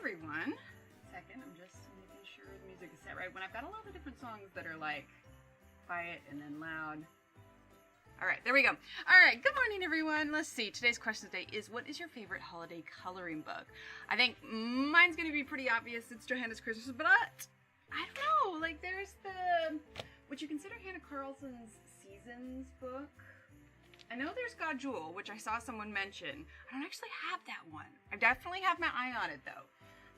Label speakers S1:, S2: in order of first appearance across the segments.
S1: everyone. Second, I'm just making sure the music is set right. When I've got a lot of different songs that are like quiet and then loud. All right, there we go. All right, good morning, everyone. Let's see. Today's question today is, what is your favorite holiday coloring book? I think mine's going to be pretty obvious. It's Johanna's Christmas, but I don't know. Like, there's the, would you consider Hannah Carlson's Seasons book? I know there's God Jewel, which I saw someone mention. I don't actually have that one. I definitely have my eye on it, though.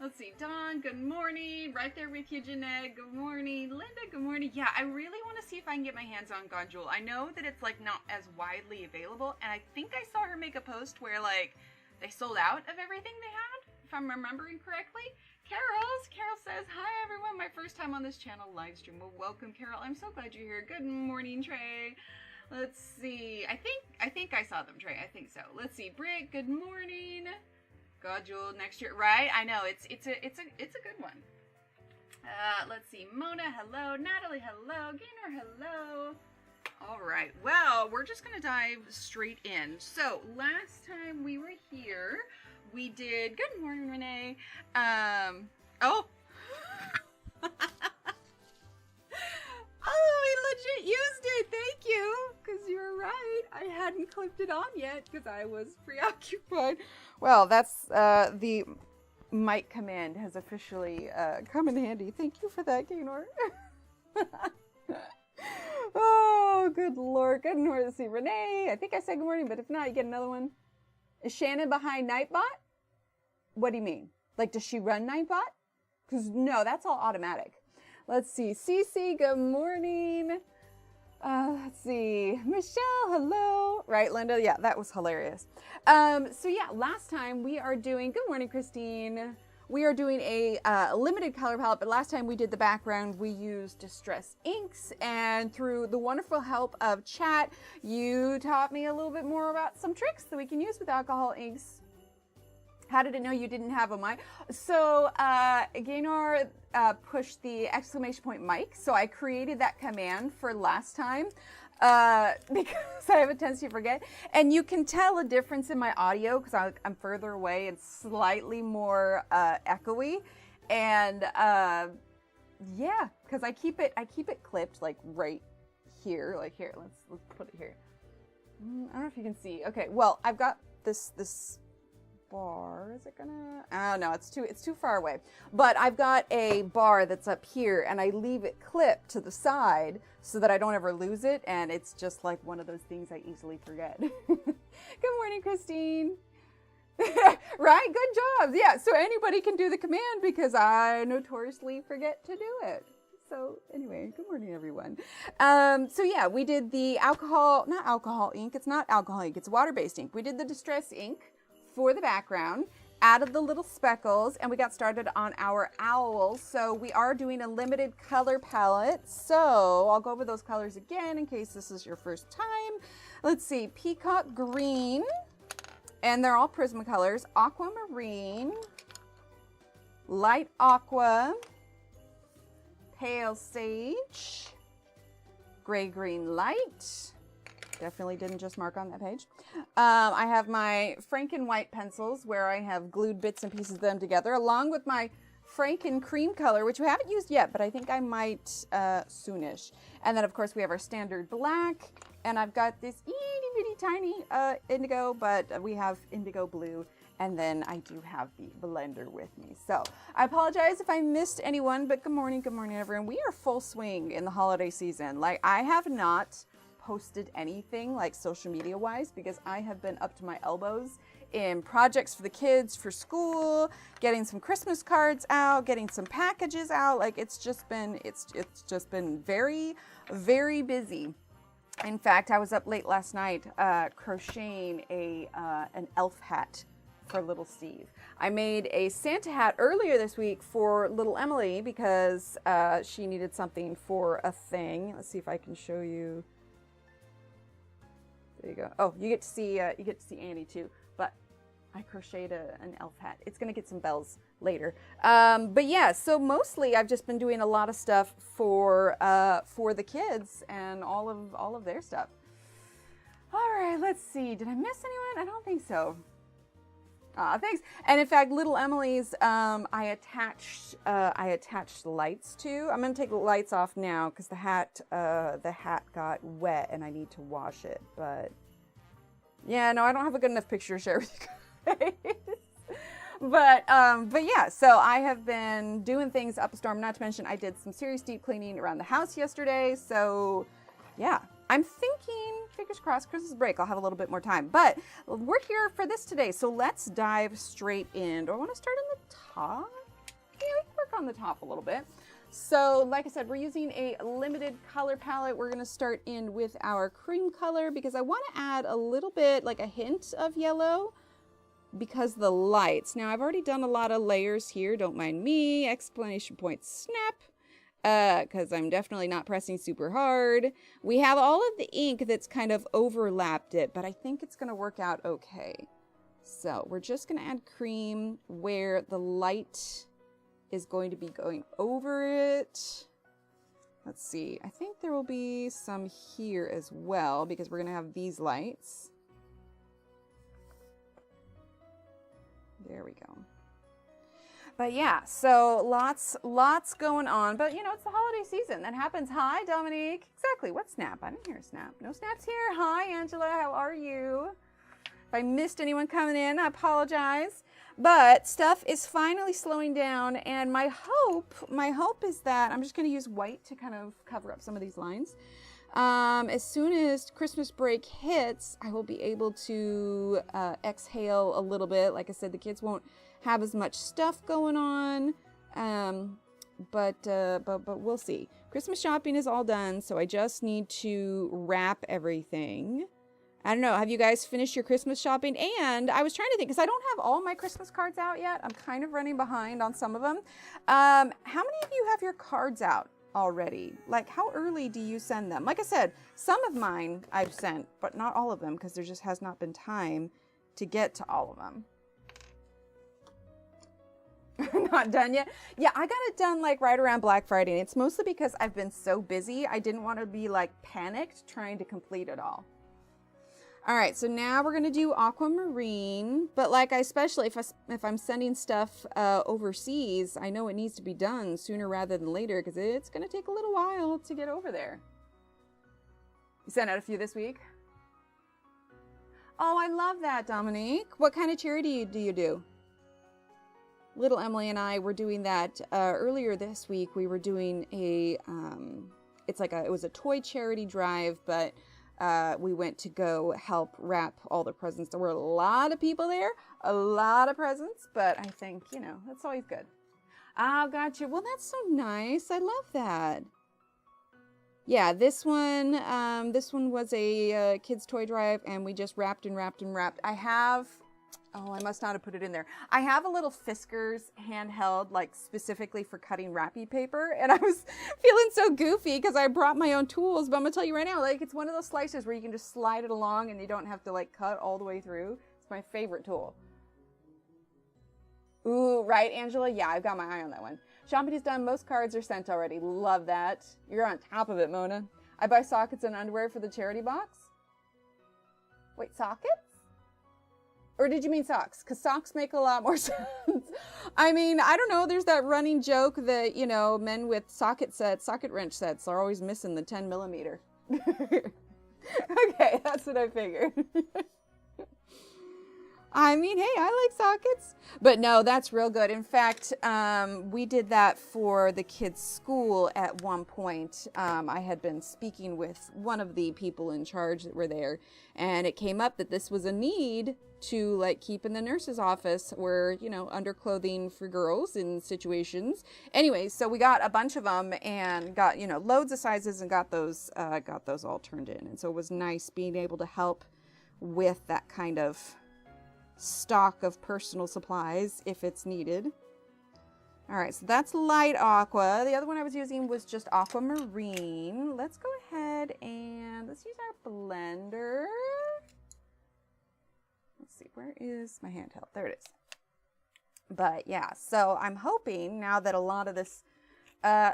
S1: Let's see, Dawn, good morning. Right there with you, Jeanette, good morning. Linda, good morning. Yeah, I really want to see if I can get my hands on God Jewel. I know that it's, like, not as widely available, and I think I saw her make a post where, like, they sold out of everything they had, if I'm remembering correctly. Carol says, hi, everyone. My first time on this channel live stream. Well, welcome, Carol. I'm so glad you're here. Good morning, Trey. Let's see. I think I saw them, Trey. I think so. Let's see. Britt, good morning. God Jewel next year, right? I know it's a good one. Let's see. Mona, hello. Natalie, hello. Gaynor, hello. All right. Well, we're just gonna dive straight in. So last time we were here, we did. Good morning, Renee. Oh. Oh, we legit used it. Thank you. Because you're right. I hadn't clipped it on yet because I was preoccupied. Well, that's the mic command has officially come in handy. Thank you for that, Gaynor. Oh, good Lord. Good morning. Let's see. Renee, I think I said good morning, but if not, you get another one. Is Shannon behind Nightbot? What do you mean? Like, does she run Nightbot? Because no, that's all automatic. Let's see. Cece, good morning. Let's see. Michelle, hello. Right, Linda? Yeah, that was hilarious. So yeah, last time we are doing, good morning, Christine. We are doing a limited color palette, but last time we did the background, we used Distress Inks, and through the wonderful help of chat, you taught me a little bit more about some tricks that we can use with alcohol inks. How did it know you didn't have a mic? So Gaynor pushed the exclamation point mic. So I created that command for last time because I have a tendency to forget. And you can tell a difference in my audio because I'm further away and slightly more echoey. And yeah, because I keep it clipped like right here, like here. Let's put it here. I don't know if you can see. Okay, well I've got this bar. Is it gonna? Oh no, it's too far away. But I've got a bar that's up here and I leave it clipped to the side so that I don't ever lose it, and it's just like one of those things I easily forget. Good morning, Christine. Right? Good job. Yeah, so anybody can do the command because I notoriously forget to do it. So anyway, good morning, everyone. So yeah, we did the not alcohol ink. It's not alcohol ink. It's water-based ink. We did the Distress ink for the background, added the little speckles, and we got started on our owls. So we are doing a limited color palette. So I'll go over those colors again in case this is your first time. Let's see, peacock green, and they're all Prismacolors, aquamarine, light aqua, pale sage, gray green light. Definitely didn't just mark on that page. I have my Franken white pencils where I have glued bits and pieces of them together, along with my Franken cream color, which we haven't used yet, but I think I might soonish. And then, of course, we have our standard black, and I've got this itty bitty tiny indigo, but we have indigo blue, and then I do have the blender with me. So I apologize if I missed anyone, but good morning, everyone. We are full swing in the holiday season. Like, I have not posted anything like social media wise because I have been up to my elbows in projects for the kids for school, getting some Christmas cards out, getting some packages out. Like, it's just been very, very busy. In fact, I was up late last night crocheting an elf hat for little Steve. I made a Santa hat earlier this week for little Emily because she needed something for a thing. Let's see if I can show you. There you go. Oh, you get to see Annie too. But I crocheted an elf hat. It's gonna get some bells later. But yeah, so mostly I've just been doing a lot of stuff for the kids and all of their stuff. All right, let's see. Did I miss anyone? I don't think so. Thanks. And in fact, little Emily's, I attached lights to. I'm gonna take the lights off now because the hat got wet and I need to wash it. But yeah, no, I don't have a good enough picture to share with you guys. But yeah, so I have been doing things up a storm. Not to mention, I did some serious deep cleaning around the house yesterday. So yeah, I'm thinking, fingers crossed, Christmas break, I'll have a little bit more time. But we're here for this today, so let's dive straight in. Do I want to start on the top? Yeah, we can work on the top a little bit. So like I said, we're using a limited color palette. We're going to start in with our cream color because I want to add a little bit, like a hint of yellow, because the lights. Now I've already done a lot of layers here, don't mind me, exclamation point snap, because I'm definitely not pressing super hard. We have all of the ink that's kind of overlapped it, but I think it's going to work out okay. So we're just going to add cream where the light is going to be going over it. Let's see, I think there will be some here as well because we're going to have these lights. There we go. But yeah, so lots going on. But you know, it's the holiday season. That happens. Hi, Dominique. Exactly. What snap? I didn't hear a snap. No snaps here. Hi, Angela. How are you? If I missed anyone coming in, I apologize. But stuff is finally slowing down, and my hope is that I'm just going to use white to kind of cover up some of these lines. As soon as Christmas break hits, I will be able to exhale a little bit. Like I said, the kids won't have as much stuff going on, but we'll see. Christmas shopping is all done, so I just need to wrap everything. I don't know, have you guys finished your Christmas shopping? And I was trying to think, because I don't have all my Christmas cards out yet. I'm kind of running behind on some of them. How many of you have your cards out already? Like, how early do you send them? Like I said, some of mine I've sent, but not all of them, because there just has not been time to get to all of them. Not done yet? Yeah, I got it done like right around Black Friday, and it's mostly because I've been so busy. I didn't want to be like panicked trying to complete it all. All right, so now we're gonna do aquamarine, but like especially if I'm sending stuff overseas, I know it needs to be done sooner rather than later because it's gonna take a little while to get over there. You sent out a few this week? Oh, I love that, Dominique. What kind of charity do you do? Little Emily and I were doing that earlier this week. We were doing a, it was a toy charity drive, but we went to go help wrap all the presents. There were a lot of people there, a lot of presents, but I think, you know, that's always good. Oh, gotcha. Well, that's so nice. I love that. Yeah, this one was a kids toy drive, and we just wrapped and wrapped and wrapped. Oh, I must not have put it in there. I have a little Fiskars handheld, like specifically for cutting wrappy paper, and I was feeling so goofy because I brought my own tools, but I'm gonna tell you right now, like, it's one of those slices where you can just slide it along and you don't have to like cut all the way through. It's my favorite tool. Ooh, right, Angela? Yeah, I've got my eye on that one. Shopping is done. Most cards are sent already. Love that. You're on top of it, Mona. I buy sockets and underwear for the charity box. Wait, sockets? Or did you mean socks? Because socks make a lot more sense. I mean, I don't know. There's that running joke that, you know, men with socket wrench sets are always missing the 10 millimeter. Okay, that's what I figured. I mean, hey, I like sockets. But no, that's real good. In fact, we did that for the kids' school at one point. I had been speaking with one of the people in charge that were there, and it came up that this was a need to like keep in the nurse's office where, you know, underclothing for girls in situations. Anyway, so we got a bunch of them and got, you know, loads of sizes and got those all turned in. And so it was nice being able to help with that kind of stock of personal supplies if it's needed. All right, so that's light aqua. The other one I was using was just aquamarine. Let's go ahead and let's use our blender. Let's see, where is my handheld? There it is. But yeah, so I'm hoping now that a lot of this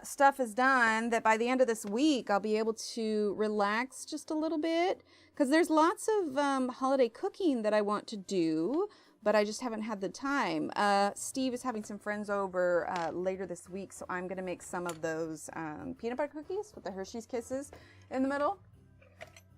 S1: stuff is done, that by the end of this week, I'll be able to relax just a little bit, because there's lots of holiday cooking that I want to do, but I just haven't had the time. Steve is having some friends over later this week, so I'm going to make some of those peanut butter cookies with the Hershey's Kisses in the middle.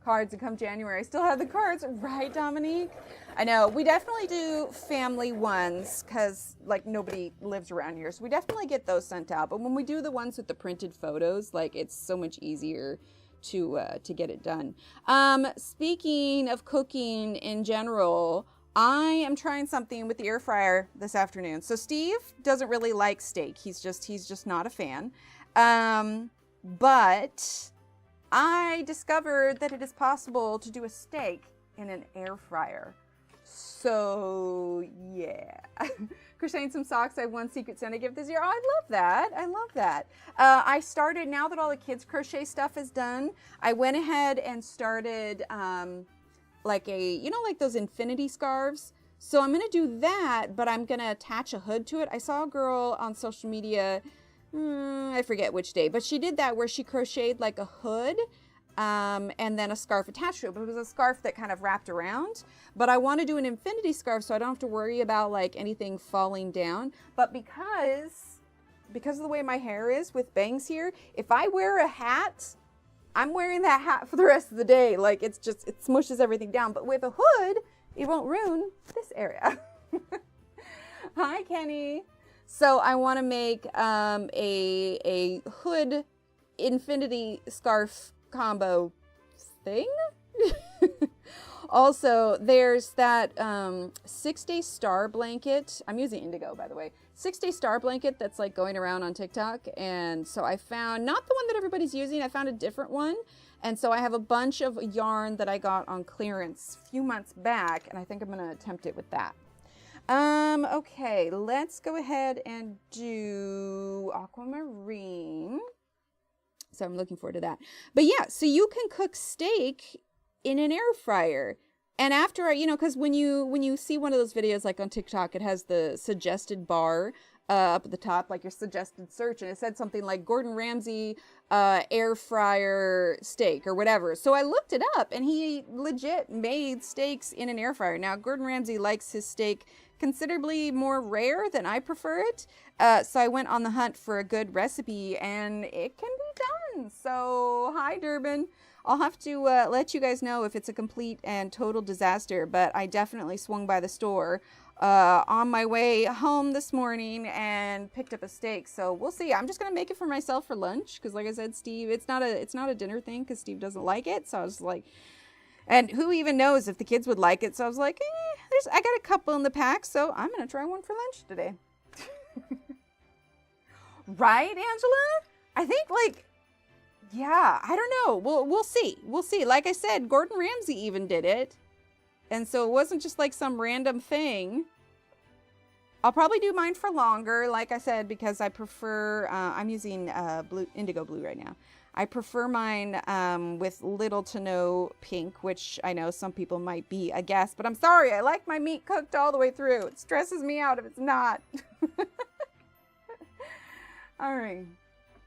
S1: Cards that come January. I still have the cards, right, Dominique? I know. We definitely do family ones because, like, nobody lives around here, so we definitely get those sent out. But when we do the ones with the printed photos, like, it's so much easier to get it done. Speaking of cooking in general, I am trying something with the air fryer this afternoon. So Steve doesn't really like steak. He's just not a fan. But I discovered that it is possible to do a steak in an air fryer. So yeah, crocheting some socks. I have one Secret Santa gift this year. Oh, I love that. I love that. I started, now that all the kids crochet stuff is done, I went ahead and started like like those infinity scarves. So I'm going to do that, but I'm going to attach a hood to it. I saw a girl on social media, I forget which day, but she did that where she crocheted like a hood and then a scarf attached to it. But it was a scarf that kind of wrapped around. But I want to do an infinity scarf so I don't have to worry about like anything falling down. But because of the way my hair is with bangs here, if I wear a hat, I'm wearing that hat for the rest of the day. Like it smushes everything down. But with a hood, it won't ruin this area. Hi, Kenny. So I want to make a hood infinity scarf combo thing. Also, there's that 6-day star blanket. I'm using indigo, by the way. 6-day star blanket that's like going around on TikTok. And so I found, not the one that everybody's using, I found a different one. And so I have a bunch of yarn that I got on clearance a few months back, and I think I'm going to attempt it with that. Okay, let's go ahead and do aquamarine. So I'm looking forward to that. But yeah, so you can cook steak in an air fryer. And after, because when you see one of those videos like on TikTok, it has the suggested bar up at the top, like your suggested search, and it said something like Gordon Ramsay air fryer steak or whatever. So I looked it up, and he legit made steaks in an air fryer. Now, Gordon Ramsay likes his steak considerably more rare than I prefer it. So I went on the hunt for a good recipe, and it can be done. So hi, Durban. I'll have to let you guys know if it's a complete and total disaster, but I definitely swung by the store on my way home this morning and picked up a steak. So we'll see. I'm just going to make it for myself for lunch because, like I said, Steve, it's not a dinner thing because Steve doesn't like it. So I was like, and who even knows if the kids would like it. So I was like, I got a couple in the pack, so I'm going to try one for lunch today. Right, Angela? I think, like, yeah, I don't know. We'll see. We'll see. Like I said, Gordon Ramsay even did it. And so it wasn't just like some random thing. I'll probably do mine for longer, like I said, because I prefer, I'm using indigo blue right now. I prefer mine with little to no pink, which I know some people might be aghast, but I'm sorry. I like my meat cooked all the way through. It stresses me out if it's not. All right.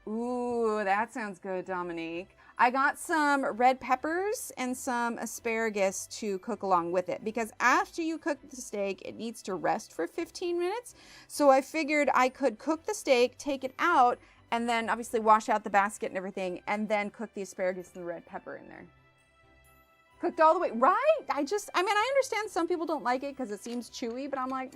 S1: Ooh, that sounds good, Dominique. I got some red peppers and some asparagus to cook along with it because after you cook the steak, it needs to rest for 15 minutes. So I figured I could cook the steak, take it out, and then obviously wash out the basket and everything, and then cook the asparagus and the red pepper in there. Cooked all the way, right? I understand some people don't like it because it seems chewy, but I'm like,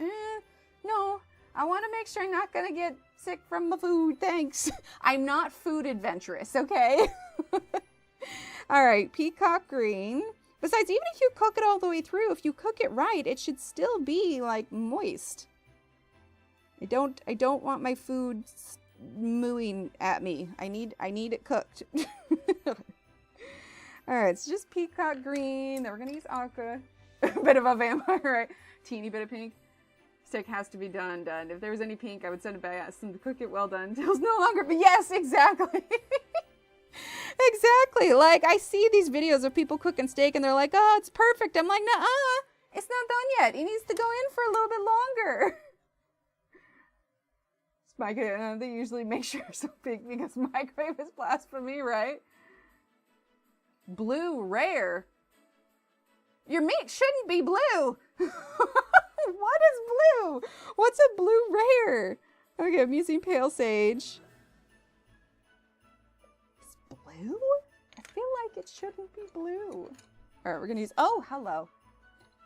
S1: no. I want to make sure I'm not going to get sick from the food. Thanks. I'm not food adventurous, okay? All right, peacock green. Besides, even if you cook it all the way through, if you cook it right, it should still be like moist. I don't want my food mooing at me. I need it cooked. All right, it's just peacock green. Then we're going to use aqua. A bit of a vampire, right? Teeny bit of pink. Steak has to be done. If there was any pink, I would send it back. Ask them to cook it well done. Tails no longer. But yes, exactly. Exactly. Like I see these videos of people cooking steak and they're like, "Oh, it's perfect." I'm like, "Nuh-uh, it's not done yet. It needs to go in for a little bit longer." They usually make sure something because microwave is blasphemy, right? Blue rare. Your meat shouldn't be blue. What is blue? What's a blue rare? Okay, I'm using pale sage. It's blue? I feel like it shouldn't be blue. All right, we're gonna use, oh, hello.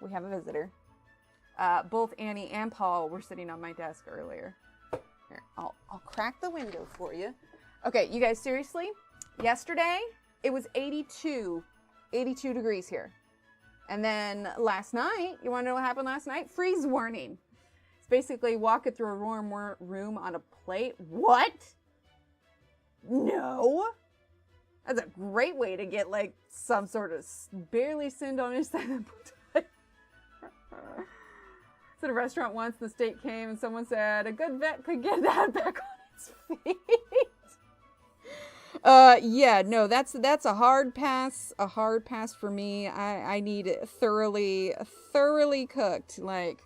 S1: We have a visitor. Both Annie and Paul were sitting on my desk earlier. Here, I'll crack the window for you. Okay, you guys, seriously? Yesterday, it was 82 degrees here. And then last night, you wanna know what happened last night? Freeze warning. It's basically walking through a warm room on a plate. What? No. That's a great way to get like some sort of barely sinned on his side. So the restaurant once, the steak came and someone said a good vet could get that back on its feet. Yeah, no, that's a hard pass for me. I need it thoroughly cooked. Like,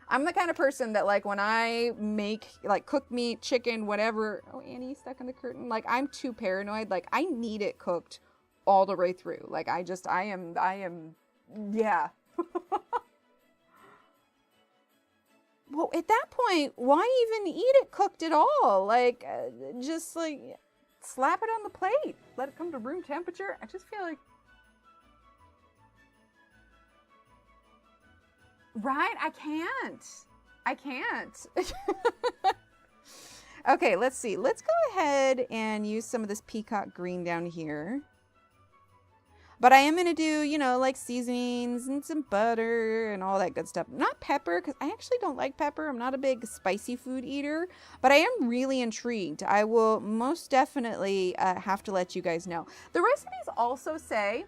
S1: I'm the kind of person that, like, when I make, like, cooked meat, chicken, whatever. Oh, Annie, stuck in the curtain. Like, I'm too paranoid. Like, I need it cooked all the way through. Like, I am, yeah. Well, at that point, why even eat it cooked at all? Like, just, like, slap it on the plate. Let it come to room temperature. I just feel like... Right? I can't. Okay, let's see. Let's go ahead and use some of this peacock green down here. But I am going to do, you know, like seasonings and some butter and all that good stuff. Not pepper, because I actually don't like pepper. I'm not a big spicy food eater. But I am really intrigued. I will most definitely have to let you guys know. The recipes also say...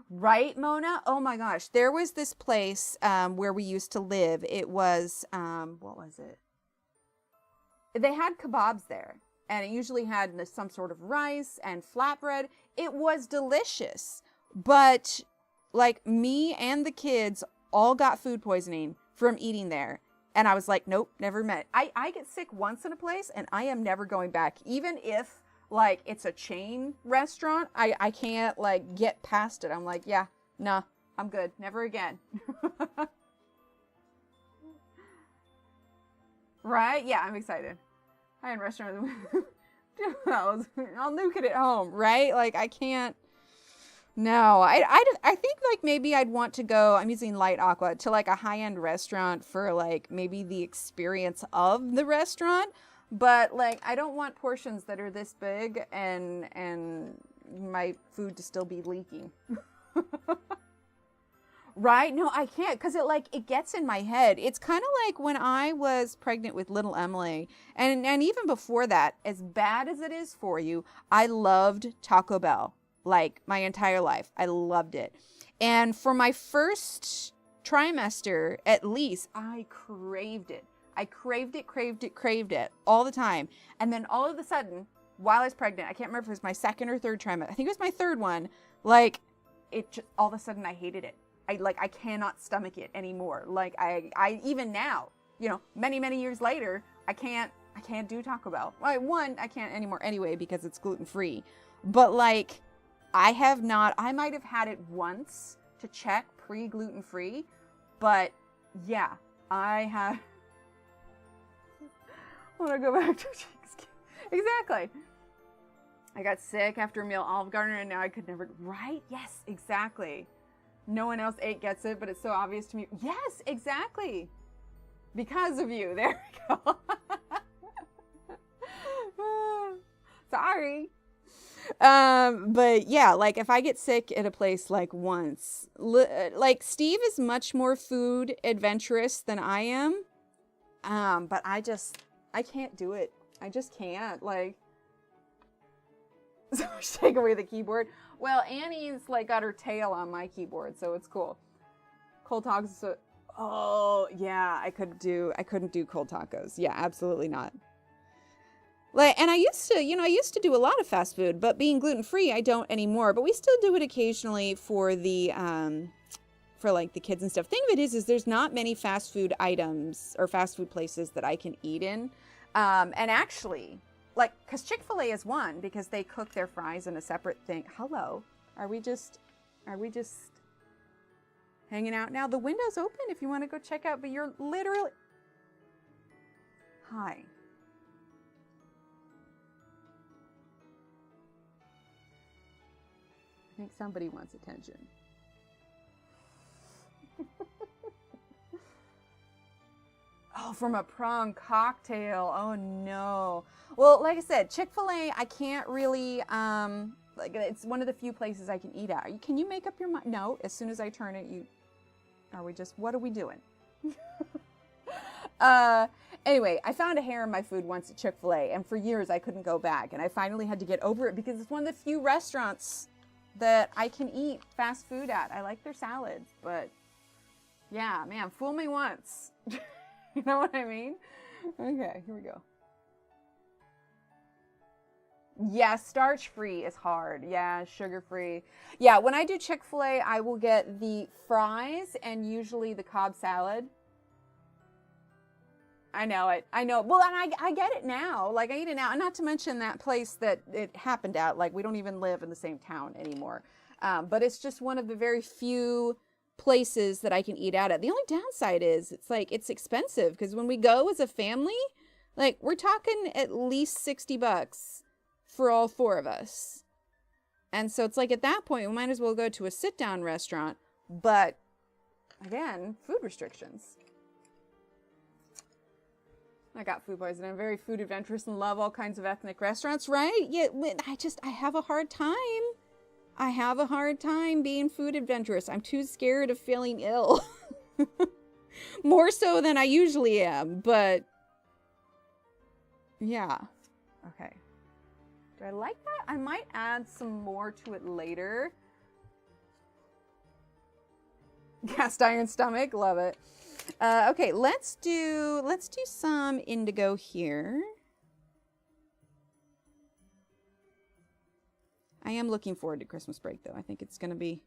S1: Right, Mona? Oh my gosh. There was this place where we used to live. It was, what was it? They had kebabs there. And it usually had some sort of rice and flatbread. It was delicious. But, like, me and the kids all got food poisoning from eating there. And I was like, nope, never met. I get sick once in a place, and I am never going back. Even if... like, it's a chain restaurant, I can't, like, get past it. I'm like, yeah, nah, I'm good. Never again. Right? Yeah, I'm excited. High-end restaurant. I'll nuke it at home, right? Like, I can't. No, I think, like, maybe I'd want to go, I'm using light aqua, to, like, a high-end restaurant for, like, maybe the experience of the restaurant. But, like, I don't want portions that are this big and my food to still be leaking. Right? No, I can't, because it gets in my head. It's kind of like when I was pregnant with little Emily, and even before that, as bad as it is for you, I loved Taco Bell, like, my entire life. I loved it. And for my first trimester, at least, I craved it. I craved it all the time. And then all of a sudden, while I was pregnant, I can't remember if it was my second or third trimester. I think it was my third one. Like, it just, all of a sudden I hated it. I cannot stomach it anymore. Like, I even now, you know, many years later, I can't do Taco Bell. Well, one, I can't anymore anyway because it's gluten-free. But, like, I might have had it once to check pre-gluten-free. But, yeah, I have... I want to go back to cheesecake. Exactly. I got sick after a meal at Olive Garden, and now I could never... Right? Yes, exactly. No one else gets it, but it's so obvious to me. Yes, exactly. Because of you. There we go. Sorry. But yeah, like, if I get sick at a place, like, once... like, Steve is much more food adventurous than I am. But I can't do it. I just can't. Like, so take away the keyboard. Well, Annie's, like, got her tail on my keyboard, so it's cool. Cold tacos. So, oh yeah, I couldn't do cold tacos. Yeah, absolutely not. Like, and I used to do a lot of fast food, but being gluten free, I don't anymore. But we still do it occasionally for the for, like, the kids and stuff. Thing of it is there's not many fast food items or fast food places that I can eat in. And actually, like, because Chick-fil-A is one, because they cook their fries in a separate thing. Hello. Are we just, hey, hanging out now. The window's open if you want to go check out, but you're literally... Hi. I think somebody wants attention. Oh, from a prom cocktail. Oh no. Well, like I said, Chick-fil-A, I can't really, like it's one of the few places I can eat at. Can you make up your mind? No, as soon as I turn it, what are we doing? Anyway, I found a hair in my food once at Chick-fil-A, and for years I couldn't go back, and I finally had to get over it because it's one of the few restaurants that I can eat fast food at. I like their salads, but yeah, man, fool me once. You know what I mean? Okay, here we go. Yeah, starch-free is hard. Yeah, sugar-free. Yeah, when I do Chick-fil-A, I will get the fries and usually the Cobb salad. I know it. I know. Well, and I get it now. Like, I eat it now. And not to mention that place that it happened at. Like, we don't even live in the same town anymore. But it's just one of the very few places that I can eat out at. The only downside is it's expensive because when we go as a family, like, we're talking at least $60 for all four of us. And so it's like at that point, we might as well go to a sit-down restaurant. But, again, food restrictions. I got food poisoning. I'm very food adventurous and love all kinds of ethnic restaurants, right? Yeah, I have a hard time. I have a hard time being food adventurous. I'm too scared of feeling ill. More so than I usually am, but yeah. Okay. Do I like that? I might add some more to it later. Cast iron stomach, love it. Okay, let's do some indigo here. I am looking forward to Christmas break though. I think it's gonna be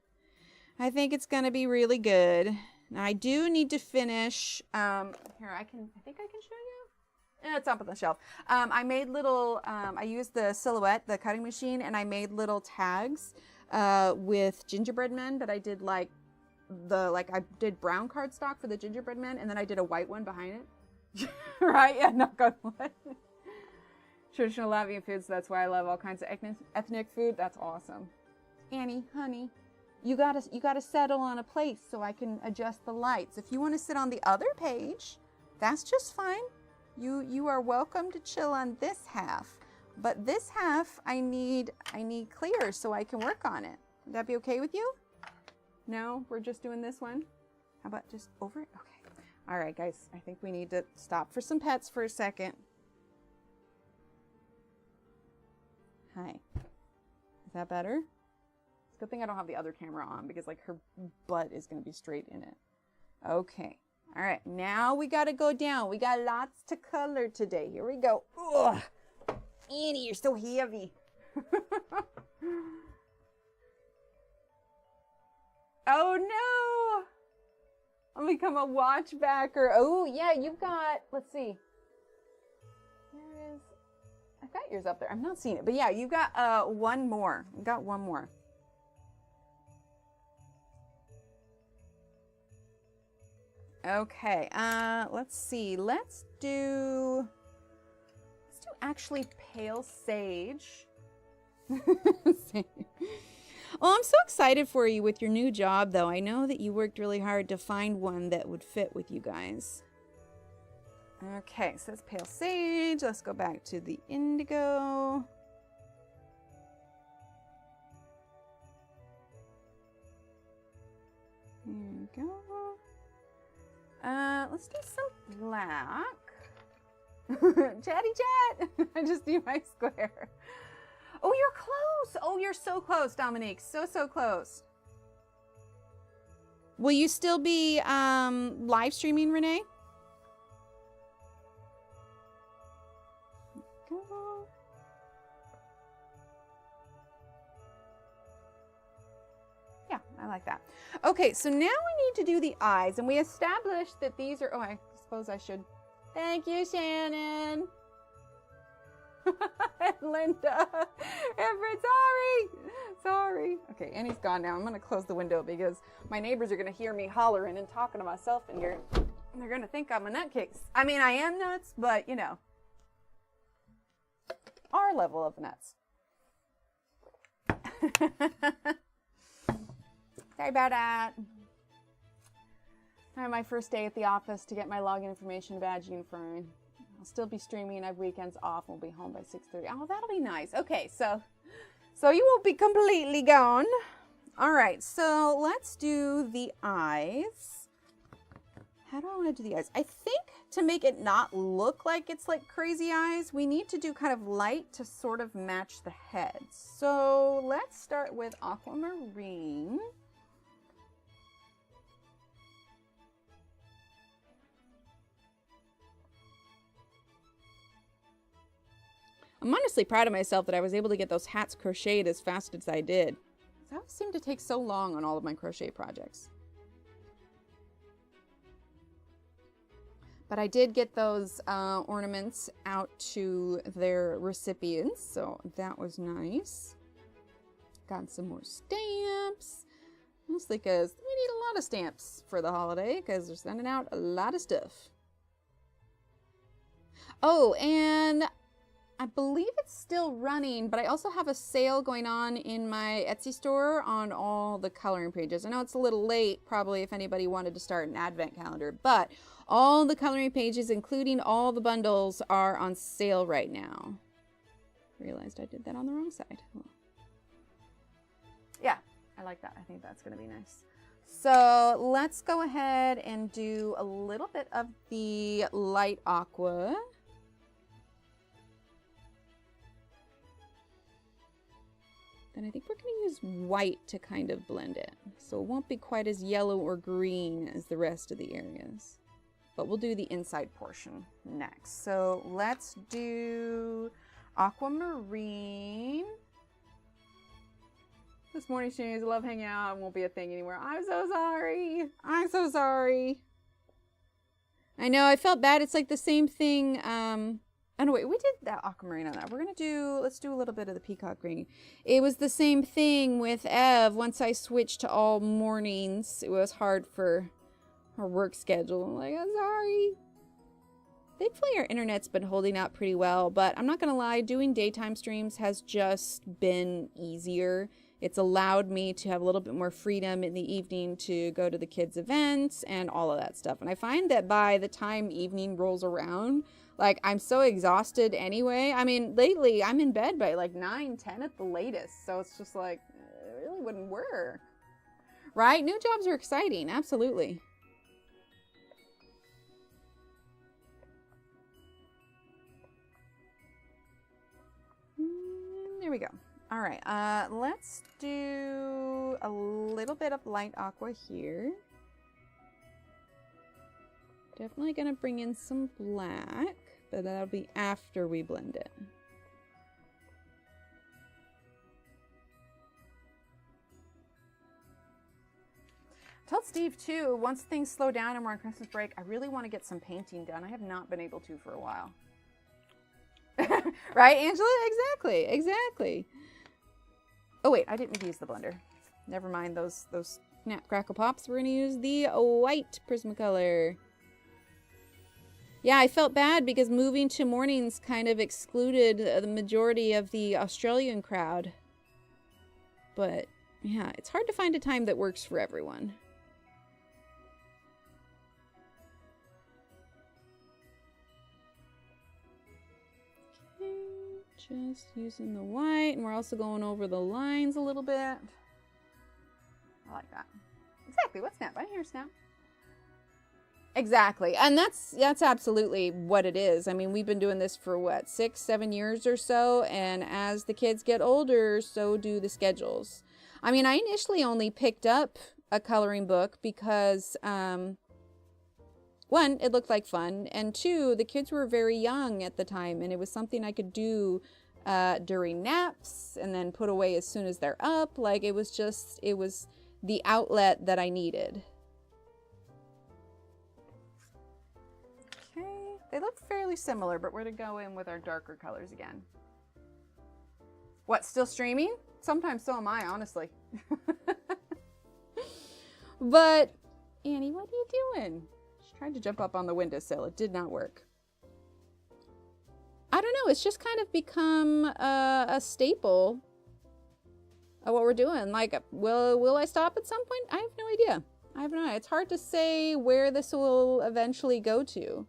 S1: really good. Now I do need to finish. Here I think I can show you. Yeah, it's up on the shelf. I made little. I used the silhouette, the cutting machine, and I made little tags with gingerbread men that I did I did brown cardstock for the gingerbread men, and then I did a white one behind it. Right? Yeah, knock on wood. Traditional Latvian foods, that's why I love all kinds of ethnic food. That's awesome. Annie, honey, you gotta settle on a place so I can adjust the lights. If you want to sit on the other page, that's just fine. You are welcome to chill on this half. But this half, I need clear so I can work on it. Would that be okay with you? No, we're just doing this one. How about just over it? Okay. All right, guys. I think we need to stop for some pets for a second. Hi. Is that better? It's a good thing I don't have the other camera on because like her butt is going to be straight in it. Okay. All right. Now we got to go down. We got lots to color today. Here we go. Ugh. Annie, you're so heavy. Oh no! I'll become a watchbacker. Oh yeah, you've got, let's see. Where is, I've got yours up there. I'm not seeing it, but yeah, you've got one more. You've got one more. Okay, let's see. Let's do actually pale sage. Oh, I'm so excited for you with your new job, though. I know that you worked really hard to find one that would fit with you guys. Okay, so that's pale sage. Let's go back to the indigo. Here we go. Let's do some black. Chatty chat! I just do my square. Oh, you're close. Oh, you're so close, Dominique. So close. Will you still be live streaming, Renee? Go. Yeah, I like that. Okay, so now we need to do the eyes, and we established that these are, oh, I suppose I should. Thank you, Shannon. Linda, Everett, Sorry. Okay, Annie's gone now. I'm gonna close the window because my neighbors are gonna hear me hollering and talking to myself in here. And they're gonna think I'm a nutcase. I mean, I am nuts, but you know, our level of nuts. Sorry about that. All right, my first day at the office to get my login information badge uniform. I'll still be streaming. I have weekends off. We'll be home by 6:30. Oh, that'll be nice. Okay, so you won't be completely gone. All right, so let's do the eyes. How do I want to do the eyes? I think to make it not look like it's like crazy eyes, we need to do kind of light to sort of match the head. So let's start with aquamarine. I'm honestly proud of myself that I was able to get those hats crocheted as fast as I did. That always seemed to take so long on all of my crochet projects. But I did get those ornaments out to their recipients, so that was nice. Got some more stamps, mostly because we need a lot of stamps for the holiday because they're sending out a lot of stuff. Oh, and I believe it's still running, but I also have a sale going on in my Etsy store on all the coloring pages. I know it's a little late, probably, if anybody wanted to start an advent calendar, but all the coloring pages, including all the bundles, are on sale right now. Realized I did that on the wrong side. Oh. Yeah, I like that. I think that's going to be nice. So let's go ahead and do a little bit of the light aqua. And I think we're going to use white to kind of blend it. So it won't be quite as yellow or green as the rest of the areas. But we'll do the inside portion next. So let's do aquamarine. This morning, Shanice, I love hanging out. It won't be a thing anymore. I'm so sorry. I'm so sorry. I know, I felt bad. It's like the same thing. Oh no, wait, we did that aquamarine on that. We're gonna do, let's do a little bit of the peacock green. It was the same thing with Ev. Once I switched to all mornings, it was hard for her work schedule. I'm like, I'm sorry. Thankfully, our internet's been holding out pretty well, but I'm not gonna lie, doing daytime streams has just been easier. It's allowed me to have a little bit more freedom in the evening to go to the kids' events and all of that stuff. And I find that by the time evening rolls around, like, I'm so exhausted anyway. I mean, lately, I'm in bed by like 9, 10 at the latest. So it's just like, it really wouldn't work. Right? New jobs are exciting. Absolutely. There we go. All right. Let's do a little bit of light aqua here. Definitely going to bring in some black, but that'll be after we blend it. I told Steve too, once things slow down and we're on Christmas break, I really want to get some painting done. I have not been able to for a while. Right, Angela? Exactly, exactly. Oh wait, I didn't need to use the blender. Never mind those snap crackle pops. We're going to use the white Prismacolor. Yeah, I felt bad because moving to mornings kind of excluded the majority of the Australian crowd. But yeah, it's hard to find a time that works for everyone. Okay, just using the white, and we're also going over the lines a little bit. I like that. Exactly, what snap? I didn't hear snap. Exactly, and that's absolutely what it is. I mean, we've been doing this for what, 6, 7 years or so, and as the kids get older, so do the schedules. I mean, I initially only picked up a coloring book because, 1, it looked like fun, and 2, the kids were very young at the time, and it was something I could do during naps and then put away as soon as they're up. Like, it was the outlet that I needed. They look fairly similar, but we're going to go in with our darker colors again. What, still streaming? Sometimes so am I, honestly. But, Annie, what are you doing? She tried to jump up on the windowsill. It did not work. I don't know. It's just kind of become a staple of what we're doing. Like, will I stop at some point? I have no idea. I have no idea. It's hard to say where this will eventually go to.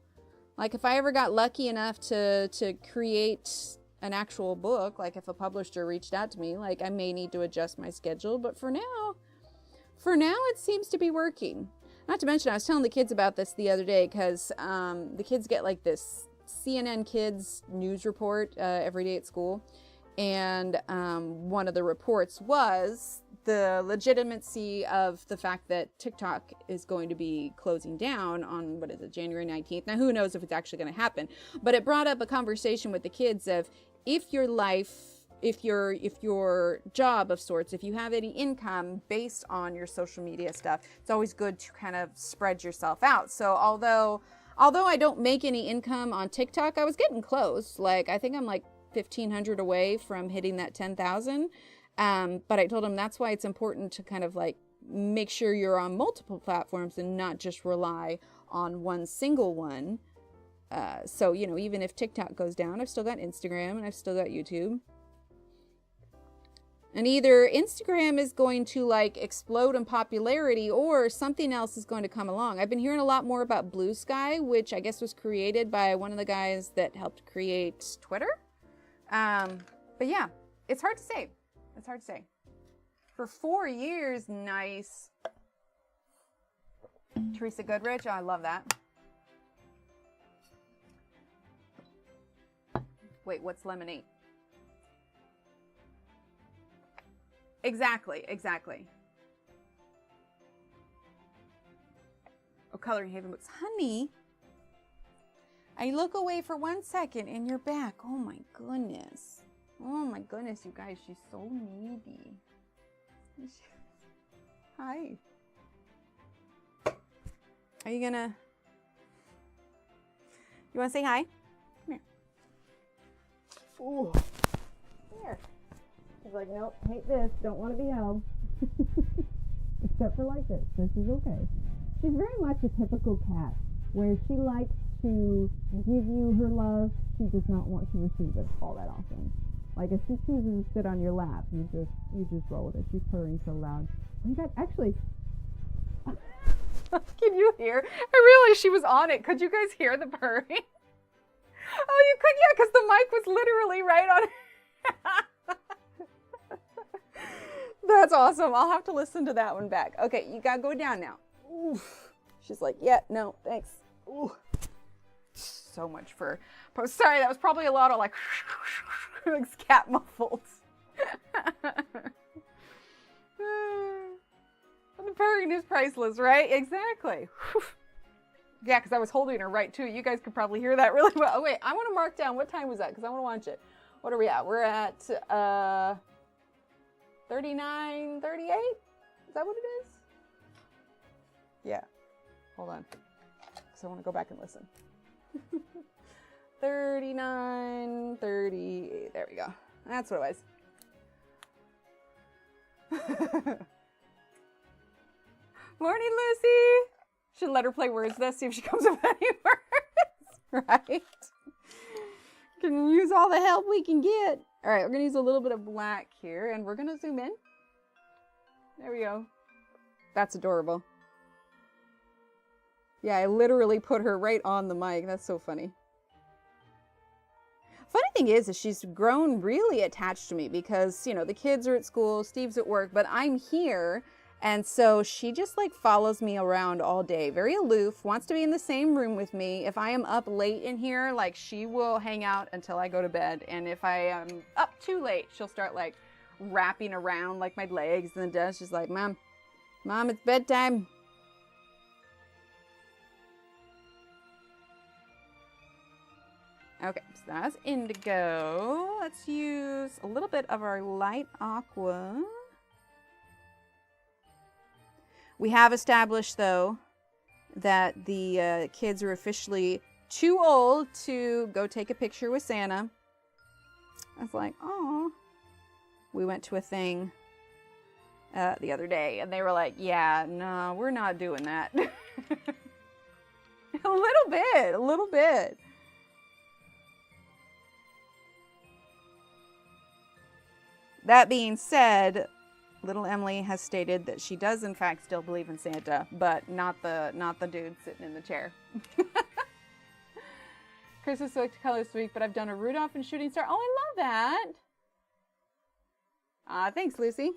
S1: Like, if I ever got lucky enough to create an actual book, like if a publisher reached out to me, like I may need to adjust my schedule. But for now it seems to be working. Not to mention, I was telling the kids about this the other day because the kids get like this CNN Kids news report every day at school. And one of the reports was the legitimacy of the fact that TikTok is going to be closing down on, what is it, January 19th. Now, who knows if it's actually going to happen. But it brought up a conversation with the kids of if your life, if your job of sorts, if you have any income based on your social media stuff, it's always good to kind of spread yourself out. So although I don't make any income on TikTok, I was getting close. Like, I think I'm like 1,500 away from hitting that 10,000. But I told him that's why it's important to kind of like make sure you're on multiple platforms and not just rely on one single one. So, you know, even if TikTok goes down, I've still got Instagram and I've still got YouTube. And either Instagram is going to like explode in popularity or something else is going to come along. I've been hearing a lot more about Blue Sky, which I guess was created by one of the guys that helped create Twitter. But yeah, it's hard to say. It's hard to say. For 4 years, nice. Teresa Goodrich, oh, I love that. Wait, what's lemonade? Exactly. Oh, Coloring Haven books. Honey, I look away for 1 second and you're back. Oh my goodness. Oh my goodness, you guys, she's so needy. Hi. Are you gonna... You wanna say hi? Come here. Ooh. Here. She's like, nope, hate this, don't want to be held. Except for like this is okay. She's very much a typical cat, where she likes to give you her love, she does not want to receive it all that often. Like if she chooses to sit on your lap, you just roll with it. She's purring so loud. You guys, actually, can you hear? I realized she was on it. Could you guys hear the purring? Oh, you could, yeah, because the mic was literally right on it. That's awesome. I'll have to listen to that one back. Okay, you gotta go down now. Oof. She's like, yeah, no, thanks. Ooh. So much fur. Sorry, that was probably a lot of like cat muffles. The purring is priceless, right? Exactly. Yeah, because I was holding her right too. You guys could probably hear that really well. Oh, wait, I want to mark down what time was that because I want to watch it. What are we at? We're at 39:38. Is that what it is? Yeah. Hold on. Because I want to go back and listen. 39:38. There we go. That's what it was. Morning, Lucy. Should let her play words this, see if she comes up with any words. Right? Can use all the help we can get. All right, we're going to use a little bit of black here, and we're going to zoom in. There we go. That's adorable. Yeah, I literally put her right on the mic. That's so funny. Funny thing is she's grown really attached to me because, you know, the kids are at school, Steve's at work, but I'm here. And so she just like follows me around all day. Very aloof, wants to be in the same room with me. If I am up late in here, like she will hang out until I go to bed. And if I am up too late, she'll start like wrapping around like my legs and then she's like, Mom, it's bedtime. Okay, so that's indigo. Let's use a little bit of our light aqua. We have established, though, that the kids are officially too old to go take a picture with Santa. I was like, oh, We went to a thing the other day, and they were like, yeah, no, we're not doing that. A little bit. That being said, little Emily has stated that she does in fact still believe in Santa, but not the dude sitting in the chair. Christmas colors this week, but I've done a Rudolph and shooting star. Oh, I love that. Thanks, Lucy.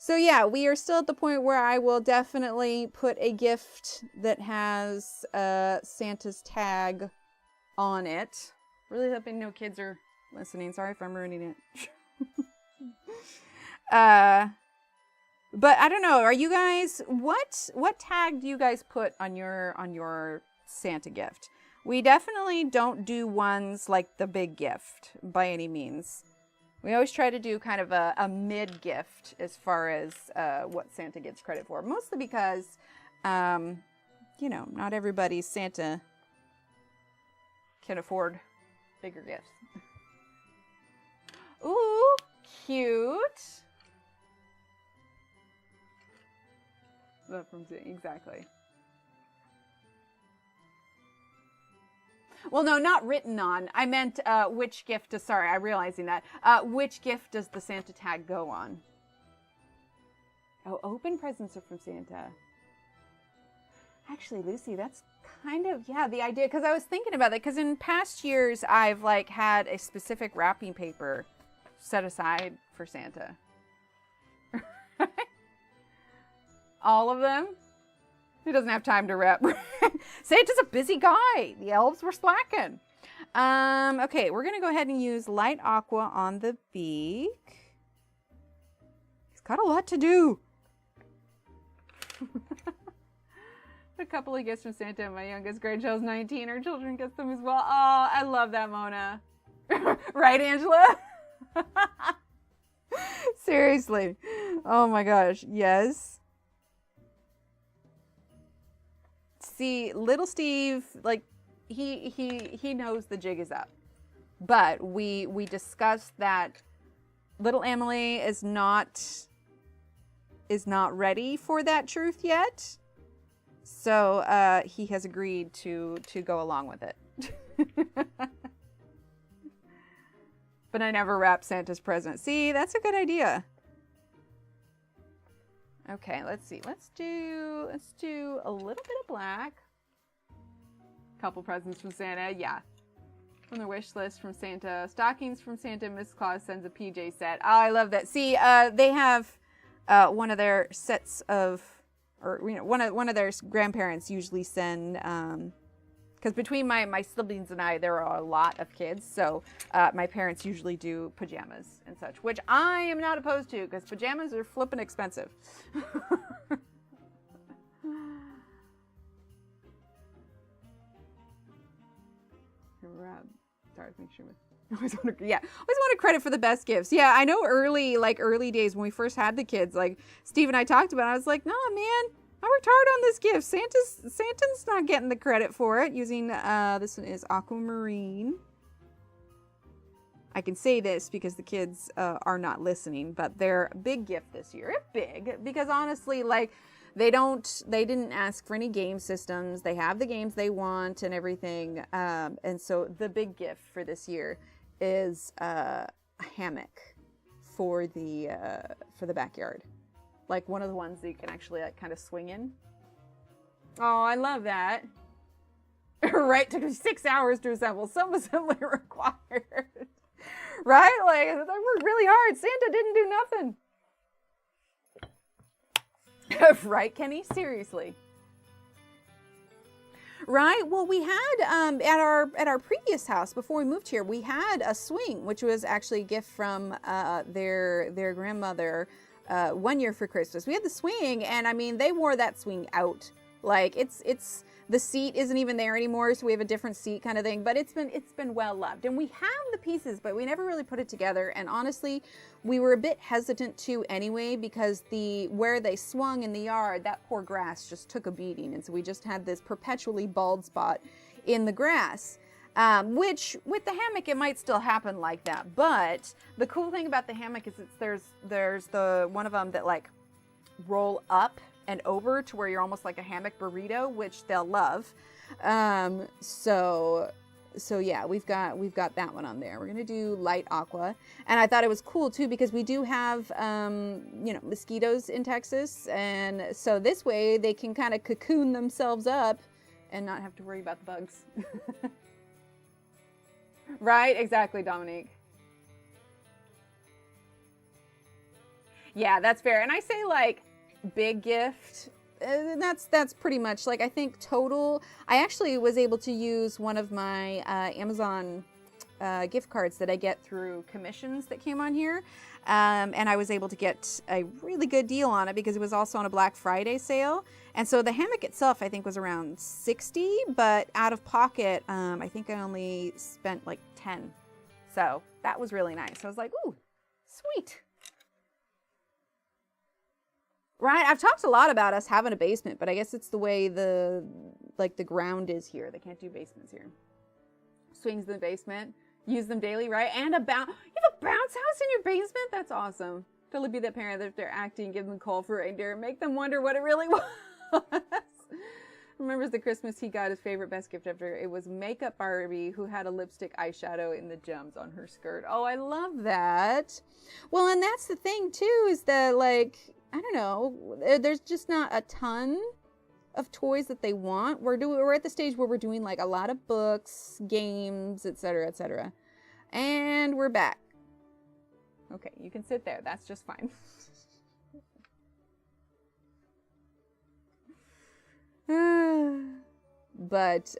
S1: So yeah, we are still at the point where I will definitely put a gift that has Santa's tag on it. Really hoping no kids are listening. Sorry if I'm ruining it. But I don't know. Are you guys, what tag do you guys put on your Santa gift? We definitely don't do ones like the big gift by any means. We always try to do kind of a mid gift as far as what Santa gets credit for. Mostly because, you know, not everybody's Santa can afford bigger gifts. Ooh, cute. Exactly. Well, no, not written on. I meant which gift does, sorry, I'm realizing that. Which gift does the Santa tag go on? Oh, open presents are from Santa. Actually, Lucy, that's kind of, yeah, the idea. Because I was thinking about it. Because in past years, I've like had a specific wrapping paper set aside for Santa. All of them? He doesn't have time to wrap. Santa's a busy guy. The elves were slacking. Okay, we're going to go ahead and use light aqua on the beak. He's got a lot to do. A couple of gifts from Santa. My youngest grandchild's 19. Her children get them as well. Oh, I love that, Mona. Right, Angela? Seriously. Oh my gosh. Yes. See, little Steve, like he knows the jig is up. But we discussed that little Emily is not ready for that truth yet. So he has agreed to go along with it. But I never wrap Santa's present. See, that's a good idea. Okay, let's see. Let's do a little bit of black. Couple presents from Santa, yeah. From the wish list from Santa. Stockings from Santa. Miss Claus sends a PJ set. Oh, I love that. See, they have one of their sets of, or you know, one of their grandparents usually send. Because between my siblings and I, there are a lot of kids. So my parents usually do pajamas and such, which I am not opposed to because pajamas are flippin' expensive. Sorry, make sure. Always wanted credit for the best gifts. Yeah, I know early days when we first had the kids, like Steve and I talked about it, I was like, nah, man. I worked hard on this gift. Santa's not getting the credit for it. Using this one is aquamarine. I can say this because the kids are not listening, but their big gift this year. It's big because honestly, like they didn't ask for any game systems. They have the games they want and everything. And so the big gift for this year is a hammock for the backyard. Like one of the ones that you can actually like kind of swing in. Oh, I love that. Right, took me 6 hours to assemble. Some assembly required. Right? Like, I worked really hard. Santa didn't do nothing. Right, Kenny? Seriously. Right? Well, we had at our previous house before we moved here, we had a swing, which was actually a gift from their grandmother. 1 year for Christmas. We had the swing, and I mean, they wore that swing out. Like it's the seat isn't even there anymore, so we have a different seat kind of thing. But it's been well loved, and we have the pieces, but we never really put it together. And honestly, we were a bit hesitant to anyway because where they swung in the yard, that poor grass just took a beating, and so we just had this perpetually bald spot in the grass. Which with the hammock, it might still happen like that. But the cool thing about the hammock is there's the one of them that like roll up and over to where you're almost like a hammock burrito, which they'll love. So yeah, we've got that one on there. We're gonna do light aqua, and I thought it was cool too because we do have you know, mosquitoes in Texas, and so this way they can kind of cocoon themselves up and not have to worry about the bugs. Right? Exactly, Dominique. Yeah, that's fair. And I say like big gift. That's pretty much like, I think total, I actually was able to use one of my Amazon gift cards that I get through commissions that came on here. And I was able to get a really good deal on it because it was also on a Black Friday sale. And so the hammock itself, I think, was around $60, but out of pocket, I think I only spent like 10. So that was really nice. I was like, ooh, sweet. Right, I've talked a lot about us having a basement, but I guess it's the way the ground is here. They can't do basements here. Swings in the basement, use them daily, right? And you have a bounce house in your basement? That's awesome. Totally be that parent that if they're acting, give them a call for reindeer, make them wonder what it really was. Remembers the Christmas he got his favorite best gift ever. It was makeup Barbie who had a lipstick eyeshadow in the gems on her skirt. Oh, I love that. Well, and that's the thing too, is that like, I don't know, there's just not a ton of toys that they want. We're at the stage where we're doing like a lot of books, games, etc., etc. And we're back. Okay, you can sit there. That's just fine. But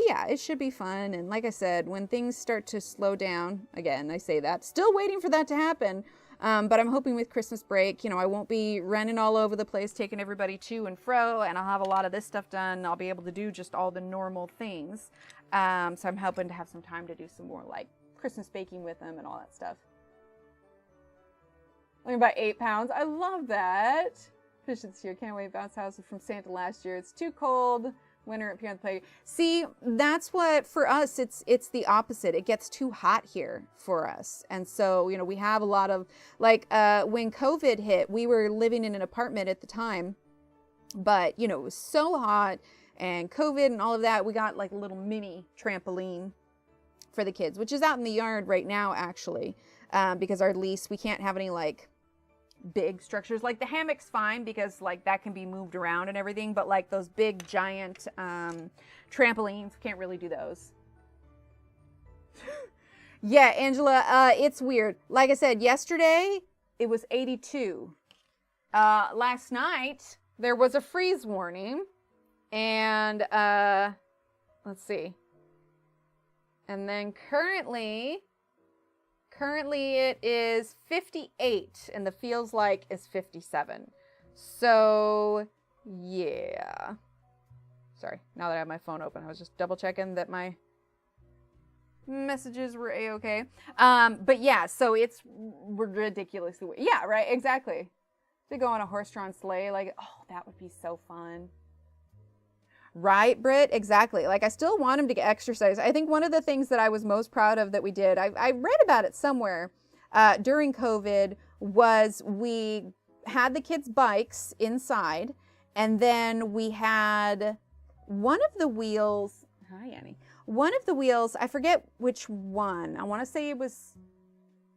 S1: yeah, it should be fun. And like I said, when things start to slow down, again, I say that, still waiting for that to happen. But I'm hoping with Christmas break, you know, I won't be running all over the place, taking everybody to and fro, and I'll have a lot of this stuff done. I'll be able to do just all the normal things. So I'm hoping to have some time to do some more like Christmas baking with them and all that stuff. Only about 8 pounds. I love that. Fish this year. Can't wait. Bounce house from Santa last year. It's too cold. Winter up here on the play. See, that's what for us, it's the opposite. It gets too hot here for us. And so, you know, we have a lot of like when COVID hit, we were living in an apartment at the time, but you know, it was so hot and COVID and all of that. We got like a little mini trampoline for the kids, which is out in the yard right now, actually, because our lease, we can't have any like big structures. Like the hammock's fine because like that can be moved around and everything, but like those big giant trampolines, can't really do those. Yeah, Angela, it's weird. Like I said, yesterday it was 82. Last night there was a freeze warning, and let's see. And then currently it is 58, and the feels like is 57. So, yeah. Sorry, now that I have my phone open, I was just double checking that my messages were a-okay. But yeah, so we're ridiculously, yeah, right, exactly. To go on a horse-drawn sleigh, like, oh, that would be so fun. Right, Britt? Exactly. Like, I still want him to get exercise. I think one of the things that I was most proud of that we did, I read about it somewhere during COVID, was we had the kids' bikes inside, and then we had one of the wheels, hi, Annie, one of the wheels, I forget which one. I want to say it was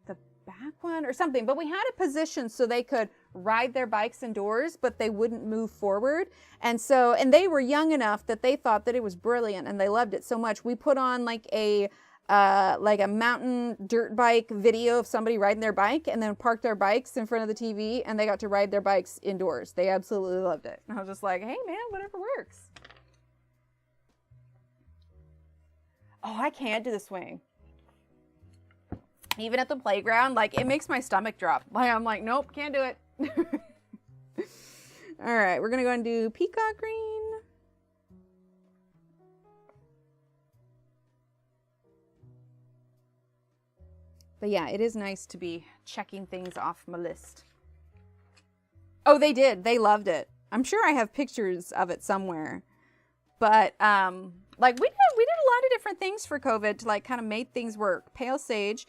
S1: the back one or something, but we had it positioned so they could ride their bikes indoors, but they wouldn't move forward. And so, and they were young enough that they thought that it was brilliant and they loved it so much. We put on like a mountain dirt bike video of somebody riding their bike, and then parked their bikes in front of the TV, and they got to ride their bikes indoors. They absolutely loved it. And I was just like, hey man, whatever works. Oh, I can't do the swing. Even at the playground, like it makes my stomach drop. Like I'm like, nope, can't do it. All right, we're gonna go and do peacock green. But yeah, it is nice to be checking things off my list. Oh, they did. They loved it. I'm sure I have pictures of it somewhere. But like we did a lot of different things for COVID to like kind of make things work. Pale Sage.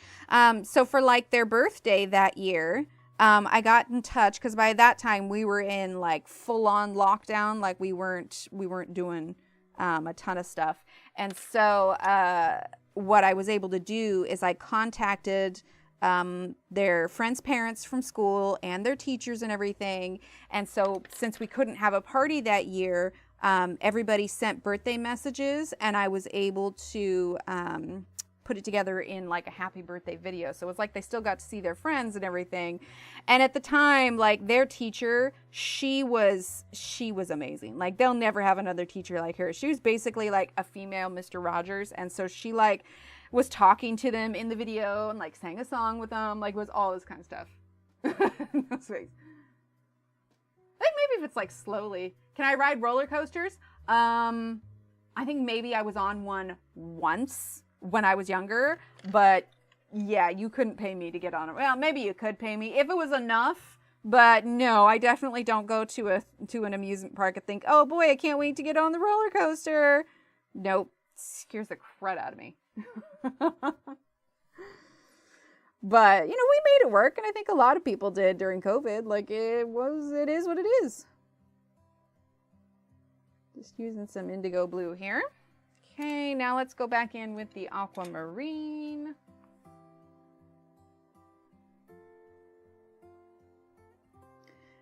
S1: So for like their birthday that year, I got in touch because by that time we were in like full on lockdown. Like we weren't doing a ton of stuff. And so what I was able to do is I contacted their friends' parents from school and their teachers and everything. And so since we couldn't have a party that year, everybody sent birthday messages, and I was able to put it together in like a happy birthday video. So it was like they still got to see their friends and everything. And at the time, like their teacher, she was amazing. Like they'll never have another teacher like her. She was basically like a female Mr. Rogers. And so she like was talking to them in the video and like sang a song with them, like was all this kind of stuff. No space. I think maybe if it's like slowly. Can I ride roller coasters? I think maybe I was on one once when I was younger, but yeah, you couldn't pay me to get on it. Well, maybe you could pay me if it was enough, but no, I definitely don't go to an amusement park and think, oh boy, I can't wait to get on the roller coaster. Nope, scares the crud out of me. But you know, we made it work, and I think a lot of people did during COVID. Like it is what it is. Just using some indigo blue here. Okay, now let's go back in with the aquamarine.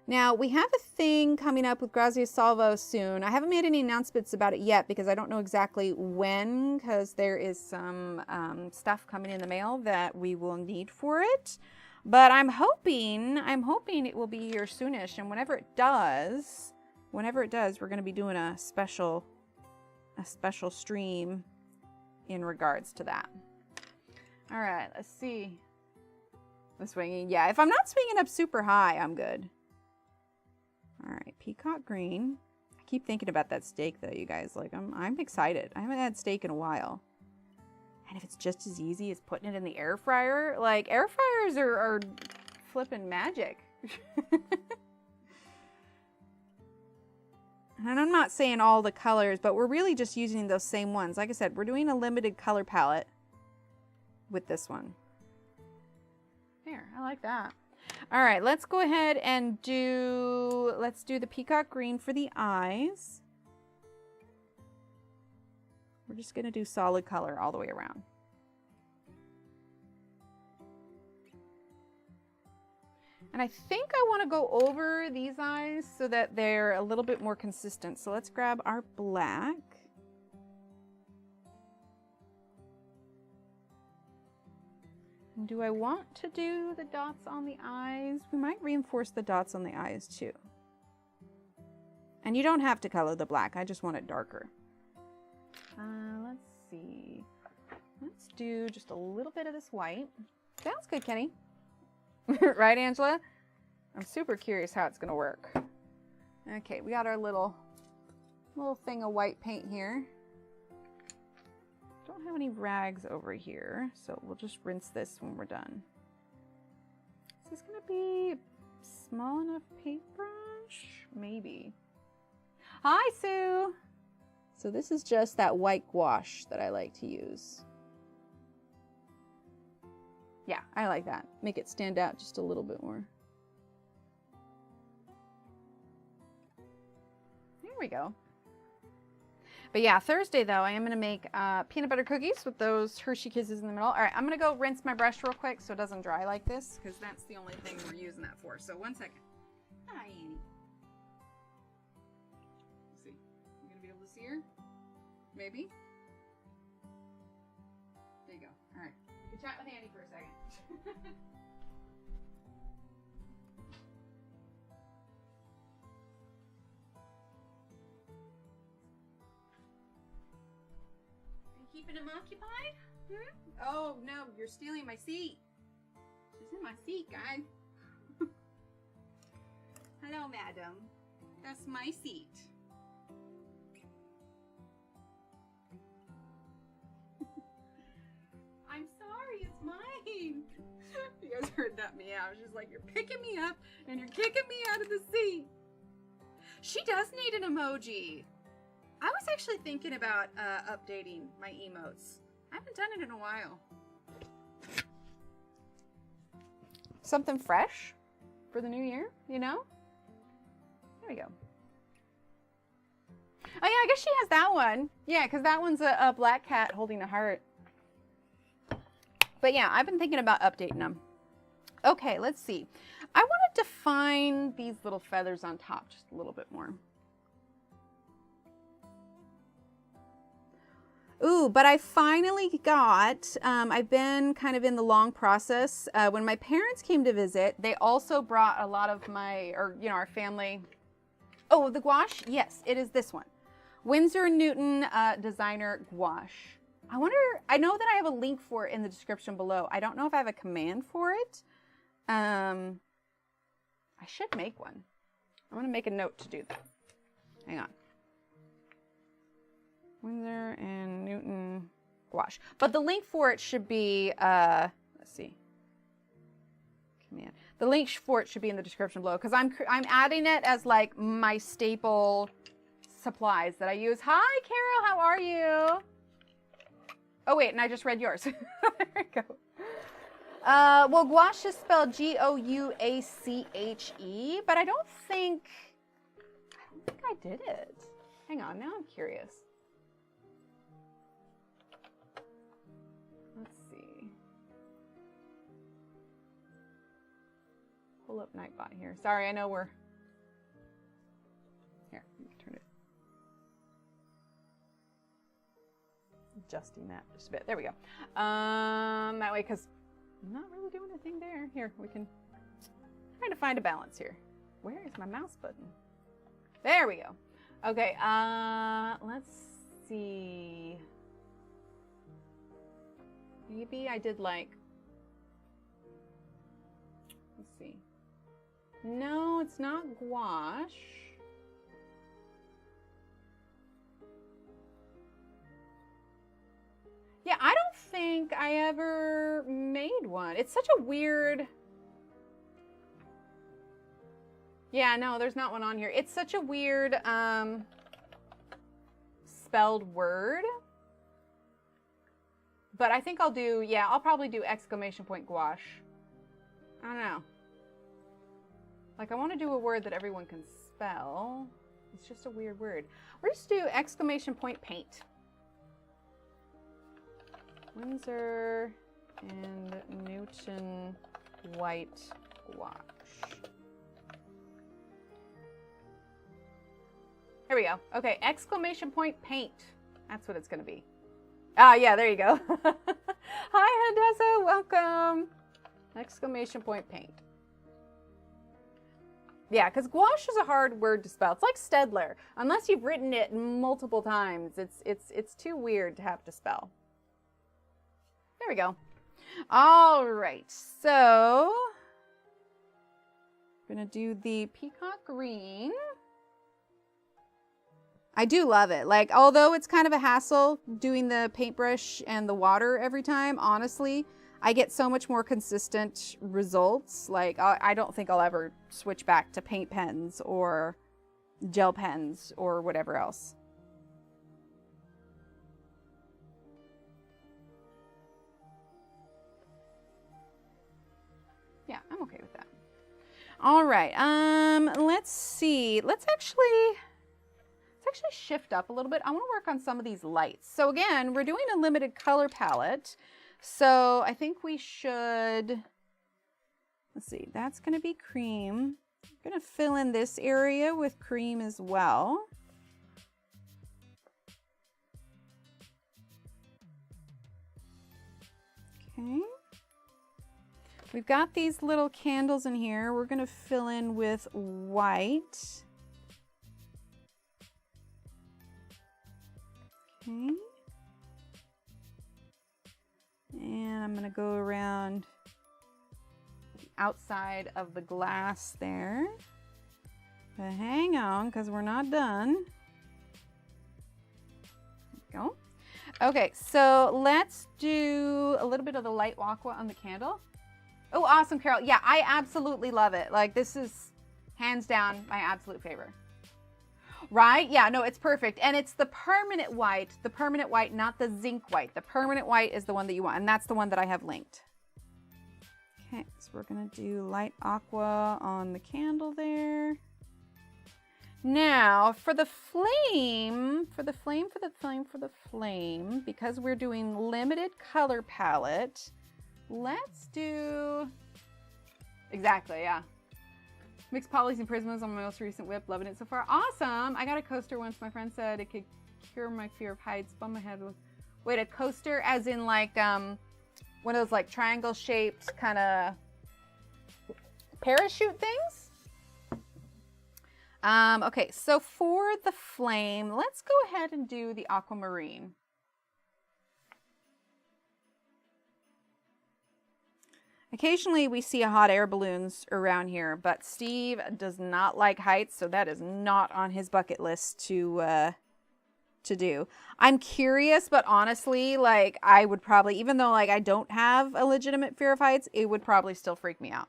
S1: Now, we have a thing coming up with Grazia Salvo soon. I haven't made any announcements about it yet because I don't know exactly when, because there is some stuff coming in the mail that we will need for it. But I'm hoping it will be here soonish, and whenever it does, we're going to be doing a special stream in regards to that. All right, let's see. The swinging, yeah, if I'm not swinging up super high, I'm good. All right, peacock green. I keep thinking about that steak though, you guys. Like, I'm excited. I haven't had steak in a while. And if it's just as easy as putting it in the air fryer, like air fryers are flipping magic. And I'm not saying all the colors, but we're really just using those same ones. Like I said, we're doing a limited color palette with this one. There, I like that. All right, let's go ahead and let's do the peacock green for the eyes. We're just gonna do solid color all the way around. And I think I want to go over these eyes so that they're a little bit more consistent. So let's grab our black. And do I want to do the dots on the eyes? We might reinforce the dots on the eyes too. And you don't have to color the black. I just want it darker. Let's see. Let's do just a little bit of this white. Sounds good, Kenny. Right, Angela? I'm super curious how it's going to work. Okay, we got our little thing of white paint here. Don't have any rags over here, so we'll just rinse this when we're done. Is this going to be a small enough paintbrush? Maybe. Hi, Sue! So this is just that white gouache that I like to use. Yeah, I like that. Make it stand out just a little bit more. There we go. But yeah, Thursday though, I am going to make peanut butter cookies with those Hershey Kisses in the middle. All right, I'm going to go rinse my brush real quick so it doesn't dry like this, because that's the only thing we're using that for. So 1 second. Hi, Annie. Let's see. You going to be able to see her? Maybe? There you go. All right. You can chat with Annie for a second. Keeping him occupied? Hmm? Oh no, you're stealing my seat. She's in my seat, guys. Hello, madam. That's my seat. I'm sorry, it's mine. You guys heard that meow. She's like, you're picking me up and you're kicking me out of the seat. She does need an emoji. I was actually thinking about updating my emotes. I haven't done it in a while. Something fresh for the new year, you know? There we go. Oh yeah, I guess she has that one. Yeah, because that one's a black cat holding a heart. But yeah, I've been thinking about updating them. Okay, let's see. I want to define these little feathers on top just a little bit more. Ooh, but I finally got, I've been kind of in the long process. When my parents came to visit, they also brought a lot of my, or you know, our family. Oh, the gouache? Yes, it is this one. Winsor Newton designer gouache. I wonder, I know that I have a link for it in the description below. I don't know if I have a command for it. I should make one. I'm gonna make a note to do that. Hang on. Winsor and Newton gouache. But the link for it should be, let's see. Command. The link for it should be in the description below because I'm adding it as like my staple supplies that I use. Hi, Carol, how are you? Oh wait, and I just read yours. There we go. Well, gouache is spelled G-O-U-A-C-H-E, but I don't think I did it. Hang on, now I'm curious. Let's see. Pull up Nightbot here. Sorry, I know we're here. Let me turn it. Adjusting that just a bit. There we go. That way, because I'm not really doing a thing there. Here, we can try to find a balance here. Where is my mouse button? There we go. Okay, let's see. Maybe I did like, let's see. No, it's not gouache. Yeah, I don't think I ever made one. It's such a weird... Yeah, no, there's not one on here. It's such a weird spelled word. But I think I'll do, yeah, I'll probably do exclamation point gouache. I don't know. Like, I want to do a word that everyone can spell. It's just a weird word. We're just do exclamation point paint. Winsor and Newton white gouache. Here we go. Okay, exclamation point paint. That's what it's going to be. Ah, yeah, there you go. Hi, Hadessa, welcome. Exclamation point paint. Yeah, because gouache is a hard word to spell. It's like Stedler. Unless you've written it multiple times, it's too weird to have to spell. There we go. All right, so I'm gonna do the peacock green. I do love it. Like, although it's kind of a hassle doing the paintbrush and the water every time, honestly, I get so much more consistent results. Like, I don't think I'll ever switch back to paint pens or gel pens or whatever else. Yeah, I'm okay with that. All right, let's see. Let's actually shift up a little bit. I want to work on some of these lights. So again, we're doing a limited color palette. So I think we should, let's see, that's going to be cream. I'm going to fill in this area with cream as well. Okay. We've got these little candles in here. We're going to fill in with white. Okay. And I'm going to go around the outside of the glass there. But hang on, because we're not done. There we go. Okay, so let's do a little bit of the light aqua on the candle. Oh, awesome, Carol. Yeah, I absolutely love it. Like, this is hands down my absolute favorite. Right? Yeah, no, it's perfect. And it's the permanent white, not the zinc white. The permanent white is the one that you want, and that's the one that I have linked. Okay, so we're gonna do light aqua on the candle there. Now, for the flame, because we're doing limited color palette, let's do, exactly, yeah. Mixed polys and prismas on my most recent whip, loving it so far. Awesome! I got a coaster once, my friend said it could cure my fear of heights. Spun my head with, wait, a coaster as in like, one of those like triangle shaped kind of parachute things? Okay, so for the flame, let's go ahead and do the aquamarine. Occasionally we see hot air balloons around here, but Steve does not like heights, so that is not on his bucket list to do. I'm curious, but honestly, like I would probably, even though like I don't have a legitimate fear of heights, it would probably still freak me out.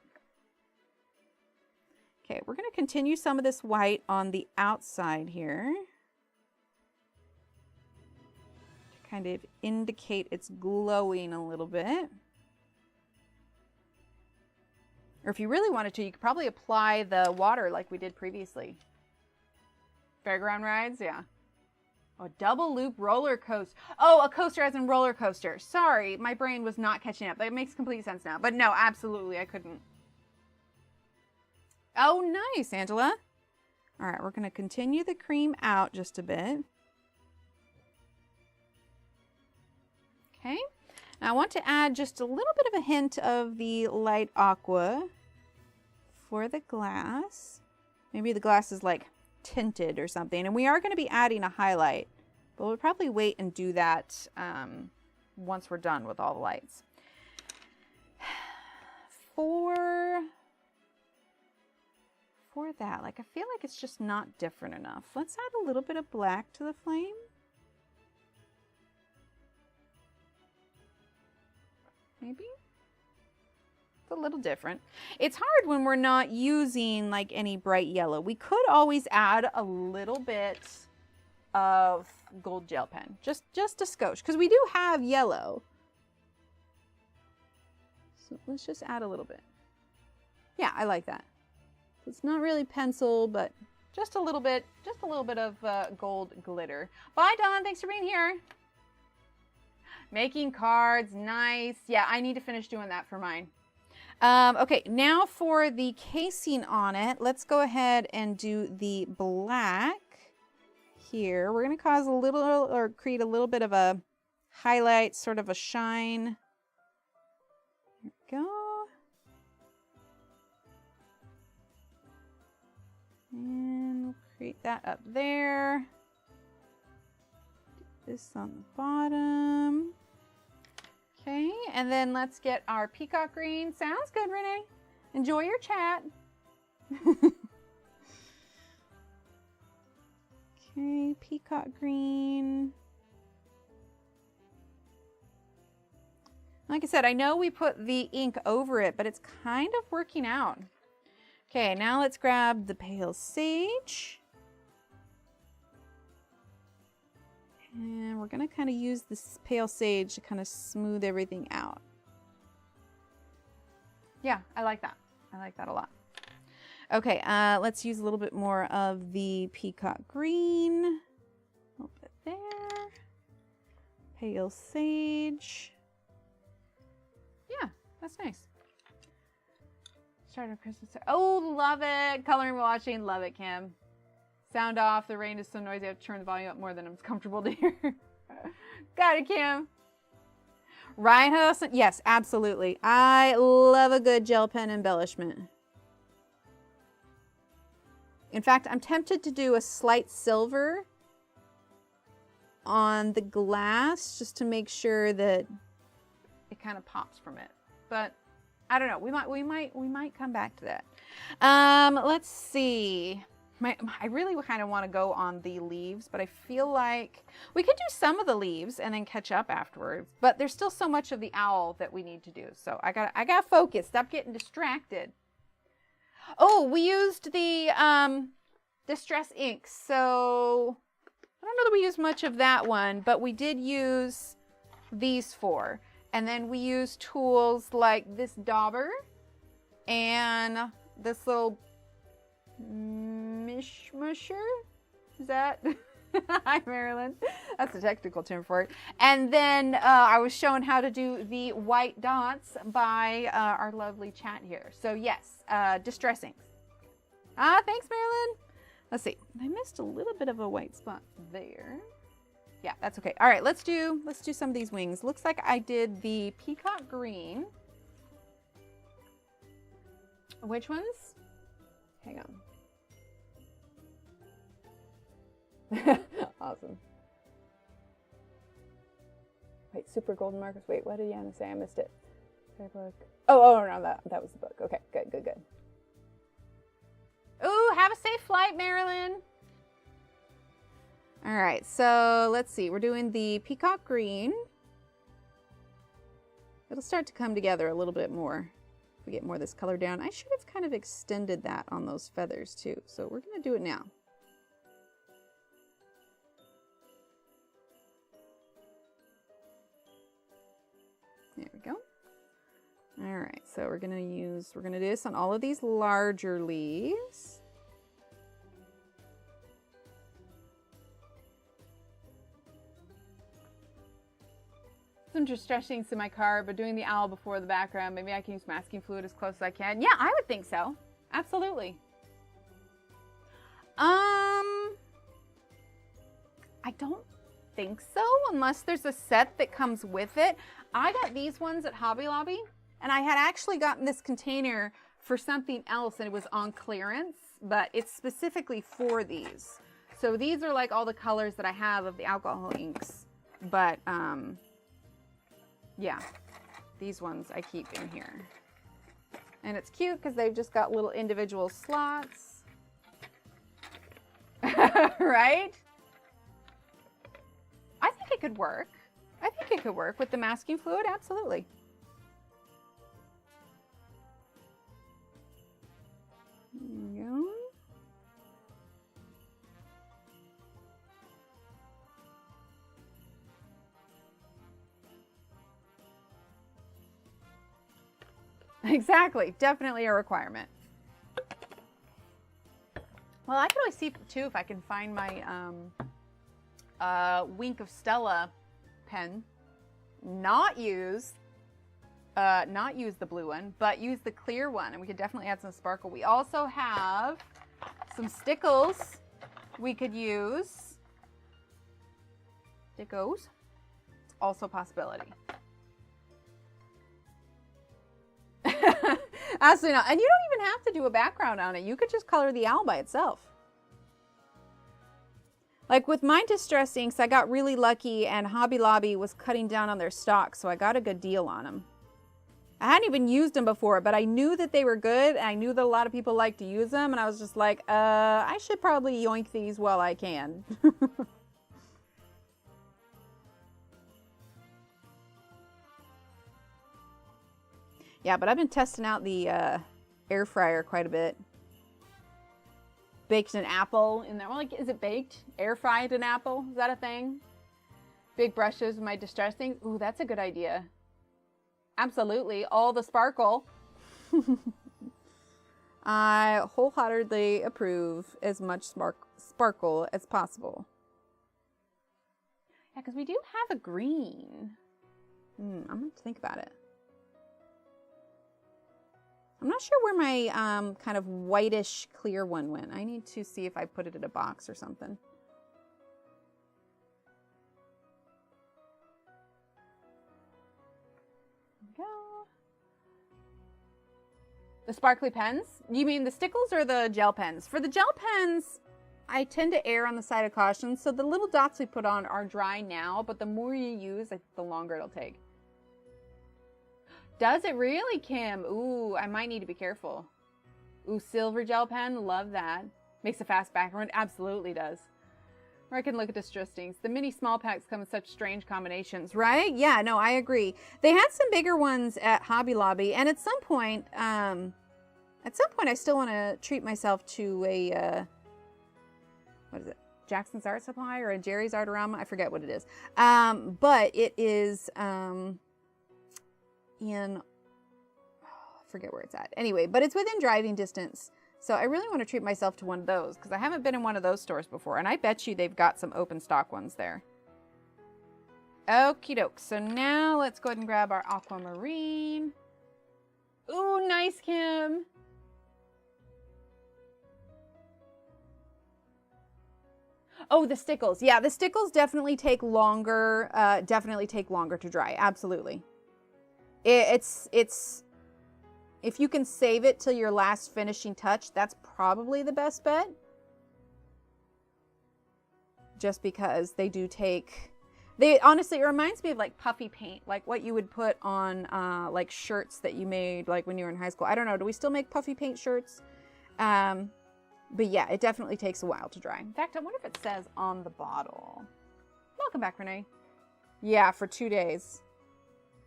S1: Okay, we're going to continue some of this white on the outside here to kind of indicate it's glowing a little bit. Or if you really wanted to, you could probably apply the water like we did previously. Fairground rides, yeah. Oh, double loop roller coaster. Oh, a coaster as in roller coaster. Sorry, my brain was not catching up. That makes complete sense now. But no, absolutely, I couldn't. Oh, nice, Angela. All right, we're going to continue the cream out just a bit. Okay. Now I want to add just a little bit of a hint of the light aqua for the glass. Maybe the glass is like tinted or something. And we are going to be adding a highlight, but we'll probably wait and do that once we're done with all the lights. For that, like I feel like it's just not different enough. Let's add a little bit of black to the flame. Maybe it's a little different. It's hard when we're not using like any bright yellow. We could always add a little bit of gold gel pen, just a skosh, because we do have yellow. So let's just add a little bit. Yeah, I like that. So it's not really pencil, but just a little bit of gold glitter. Bye, Dawn. Thanks for being here. Making cards, nice. Yeah, I need to finish doing that for mine. Okay, now for the casing on it, let's go ahead and do the black here. We're going to cause a little, or create a little bit of a highlight, sort of a shine. Here we go. And we'll create that up there. This on the bottom. Okay, and then let's get our peacock green. Sounds good, Renee. Enjoy your chat. Okay, peacock green. Like I said, I know we put the ink over it, but it's kind of working out. Okay, now let's grab the pale sage. And we're going to kind of use this pale sage to kind of smooth everything out. Yeah, I like that. I like that a lot. Okay, let's use a little bit more of the peacock green. A little bit there. Pale sage. Yeah, that's nice. Start of Christmas. Oh, love it. Coloring watching. Love it, Kim. Sound off. The rain is so noisy. I have to turn the volume up more than I'm comfortable to hear. Got it, Kim. Ryan Hudson. Yes, absolutely. I love a good gel pen embellishment. In fact, I'm tempted to do a slight silver on the glass just to make sure that it kind of pops from it. But I don't know. We might come back to that. Let's see. I really kind of want to go on the leaves, but I feel like we could do some of the leaves and then catch up afterwards. But there's still so much of the owl that we need to do. So I got focus. Stop getting distracted. Oh, we used the Distress inks. So I don't know that we used much of that one, but we did use these 4. And then we used tools like this dauber and this little mishmusher. Is that? Hi, Marilyn. That's the technical term for it. And then I was shown how to do the white dots by our lovely chat here. So yes, distress inks. Thanks, Marilyn. Let's see. I missed a little bit of a white spot there. Yeah, that's okay. All right, let's do some of these wings. Looks like I did the peacock green. Which ones? Hang on. Awesome. Wait, super golden markers. Wait, what did Yana say? I missed it. Book. Oh, no, that was the book. Okay, good. Ooh, have a safe flight, Marilyn. All right, so let's see. We're doing the peacock green. It'll start to come together a little bit more if we get more of this color down. I should have kind of extended that on those feathers too. So we're going to do it now. There we go. All right, so we're going to do this on all of these larger leaves. Some distressing in my car, but doing the owl before the background, maybe I can use masking fluid as close as I can. Yeah, I would think so. Absolutely. I don't think so, unless there's a set that comes with it. I got these ones at Hobby Lobby, and I had actually gotten this container for something else, and it was on clearance, but it's specifically for these. So these are like all the colors that I have of the alcohol inks, but yeah, these ones I keep in here. And it's cute because they've just got little individual slots. Right? I think it could work. I think it could work with the masking fluid, absolutely. There we go. Exactly, definitely a requirement. Well, I could always see too if I can find my Wink of Stella pen. Not use the blue one, but use the clear one, and we could definitely add some sparkle. We also have some stickles we could use. Stickos, also a possibility. Absolutely not. And you don't even have to do a background on it. You could just color the owl by itself. Like with my distress inks, I got really lucky and Hobby Lobby was cutting down on their stock, so I got a good deal on them. I hadn't even used them before, but I knew that they were good. And I knew that a lot of people like to use them, and I was just like, I should probably yoink these while I can. Yeah, but I've been testing out the air fryer quite a bit. Baked an apple in there. Well, like, is it baked? Air fried an apple? Is that a thing? Big brushes with my distress things. Ooh, that's a good idea. Absolutely. All the sparkle. I wholeheartedly approve as much sparkle as possible. Yeah, because we do have a green. I'm going to think about it. I'm not sure where my kind of whitish clear one went. I need to see if I put it in a box or something. There we go. The sparkly pens? You mean the stickles or the gel pens? For the gel pens, I tend to err on the side of caution. So the little dots we put on are dry now, but the more you use, the longer it'll take. Does it really, Kim? Ooh, I might need to be careful. Ooh, silver gel pen, love that. Makes a fast background, absolutely does. Or I can look at distress inks. The mini small packs come in such strange combinations, right? Yeah, no, I agree. They had some bigger ones at Hobby Lobby, and at some point I still want to treat myself to what is it? Jackson's Art Supply or a Jerry's Artorama. I forget what it is. But it is in, I forget where it's at. Anyway, but it's within driving distance. So I really want to treat myself to one of those because I haven't been in one of those stores before. And I bet you they've got some open stock ones there. Okie doke. So now let's go ahead and grab our aquamarine. Ooh, nice, Kim. Oh, the stickles. Yeah, the stickles definitely take longer. To dry. Absolutely. It's if you can save it till your last finishing touch, that's probably the best bet. Just because they do take. Honestly, it reminds me of like puffy paint, like what you would put on like shirts that you made like when you were in high school. I don't know. Do we still make puffy paint shirts? But yeah, it definitely takes a while to dry. In fact, I wonder if it says on the bottle. Welcome back, Renee. Yeah, for 2 days.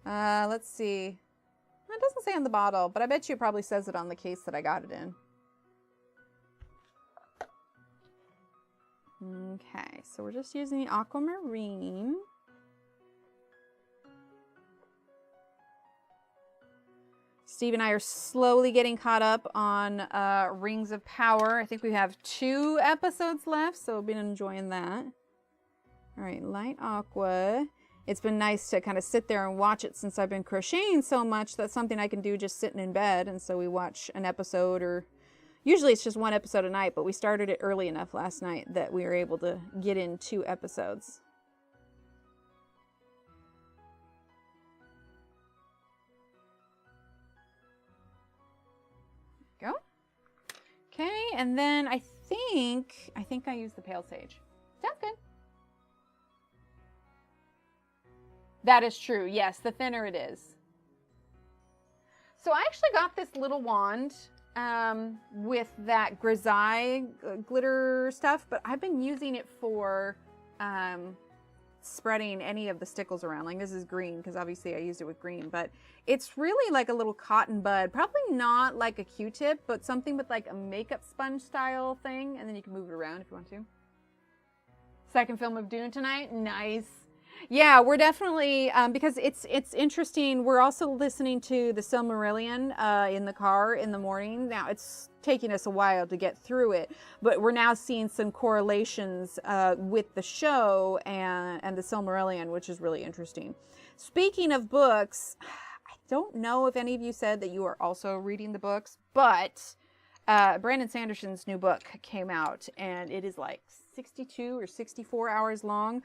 S1: Let's see. It doesn't say on the bottle, but I bet you it probably says it on the case that I got it in. Okay, so we're just using the aquamarine. Steve and I are slowly getting caught up on Rings of Power. I think we have 2 episodes left, so we've been enjoying that. All right, light aqua. It's been nice to kind of sit there and watch it since I've been crocheting so much. That's something I can do just sitting in bed, and so we watch an episode, or usually it's just 1 episode a night, but we started it early enough last night that we were able to get in 2 episodes. Go. Okay, and then I think I used the pale sage. Sounds good. That is true. Yes, the thinner it is. So I actually got this little wand with that grisaille glitter stuff, but I've been using it for spreading any of the stickles around. Like this is green because obviously I used it with green, but it's really like a little cotton bud. Probably not like a Q-tip, but something with like a makeup sponge style thing, and then you can move it around if you want to. Second film of Dune tonight. Nice. Yeah, we're definitely, because it's interesting, we're also listening to the Silmarillion in the car in the morning. Now, it's taking us a while to get through it, but we're now seeing some correlations with the show and the Silmarillion, which is really interesting. Speaking of books, I don't know if any of you said that you are also reading the books, but Brandon Sanderson's new book came out, and it is like 62 or 64 hours long.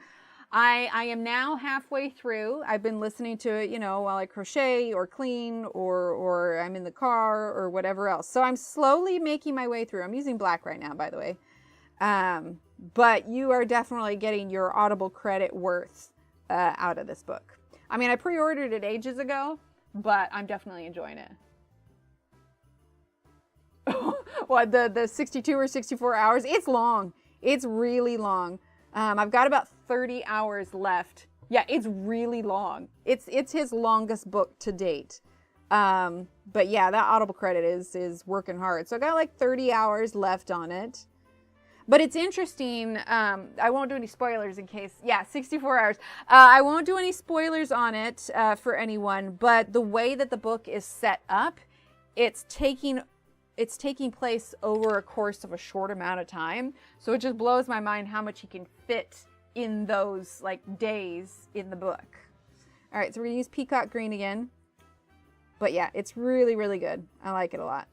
S1: I am now halfway through. I've been listening to it, you know, while I crochet or clean or I'm in the car or whatever else. So I'm slowly making my way through. I'm using black right now, by the way. But you are definitely getting your Audible credit worth out of this book. I mean, I pre-ordered it ages ago, but I'm definitely enjoying it. What, the 62 or 64 hours? It's long. It's really long. I've got about 30 hours left. Yeah, it's really long. It's his longest book to date. But yeah, that Audible credit is working hard. So I got like 30 hours left on it. But it's interesting. I won't do any spoilers in case. Yeah, 64 hours. I won't do any spoilers on it for anyone. But the way that the book is set up, it's taking place over a course of a short amount of time. So it just blows my mind how much he can fit in those like days in the book. All right, so we're gonna use peacock green again. But yeah, it's really, really good. I like it a lot.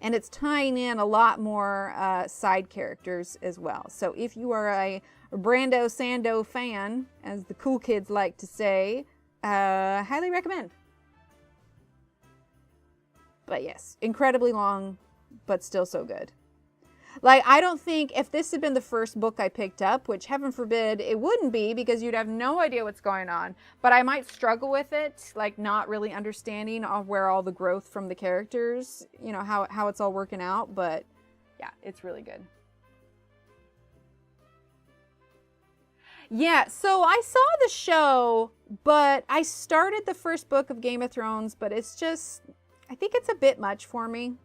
S1: And it's tying in a lot more side characters as well. So if you are a Brando Sando fan, as the cool kids like to say, highly recommend. But yes, incredibly long, but still so good. Like, I don't think if this had been the first book I picked up, which heaven forbid it wouldn't be because you'd have no idea what's going on, but I might struggle with it, like not really understanding of where all the growth from the characters, you know, how it's all working out. But yeah, it's really good. Yeah, so I saw the show, but I started the first book of Game of Thrones, but it's just, I think it's a bit much for me.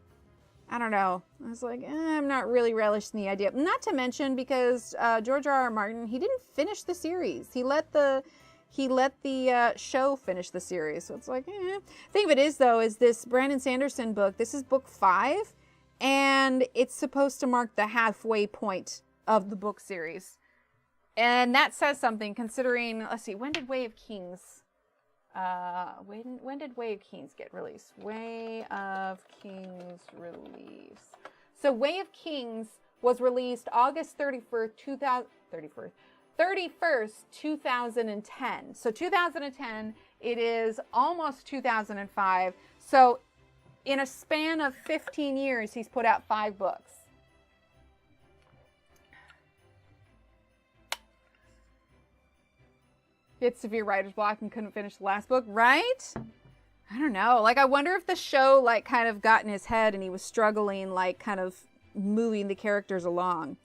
S1: I don't know. I was like, I'm not really relishing the idea. Not to mention because George R.R. Martin, he didn't finish the series. He let the show finish the series. So it's like, eh. Thing of it is, though, is this Brandon Sanderson book. This is book 5, and it's supposed to mark the halfway point of the book series. And that says something, considering, let's see, when did Way of Kings, when did Way of Kings get released? Way of Kings release. So Way of Kings was released August 31st, 2010. So 2010, it is almost 2005. So in a span of 15 years, he's put out 5 books. He had severe writer's block and couldn't finish the last book, right? I don't know. Like, I wonder if the show, like, kind of got in his head and he was struggling, like, kind of moving the characters along.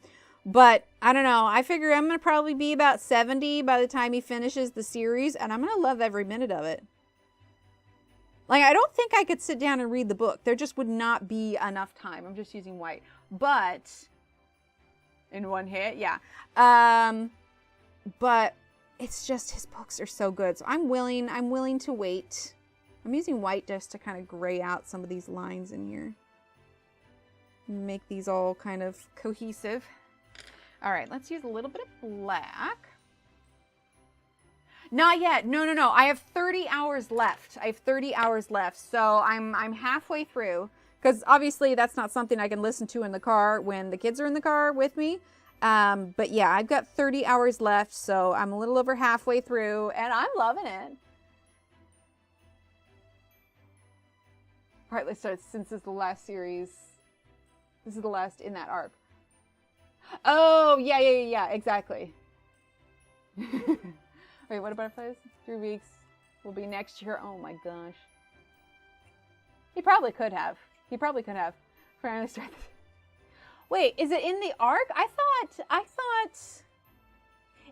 S1: But, I don't know. I figure I'm going to probably be about 70 by the time he finishes the series, and I'm going to love every minute of it. Like, I don't think I could sit down and read the book. There just would not be enough time. I'm just using white. But, in one hit, yeah. But it's just, his books are so good. So I'm willing to wait. I'm using white just to kind of gray out some of these lines in here. Make these all kind of cohesive. All right, let's use a little bit of black. Not yet. No. I have 30 hours left. So I'm halfway through, because obviously that's not something I can listen to in the car when the kids are in the car with me. But yeah, I've got 30 hours left, so I'm a little over halfway through, and I'm loving it. All right, let's start, since this is the last series. This is the last in that arc. Oh, yeah, exactly. Wait, what butterflies? 3 weeks will be next year. Oh my gosh. He probably could have. Finally started. Wait, is it in the arc? I thought,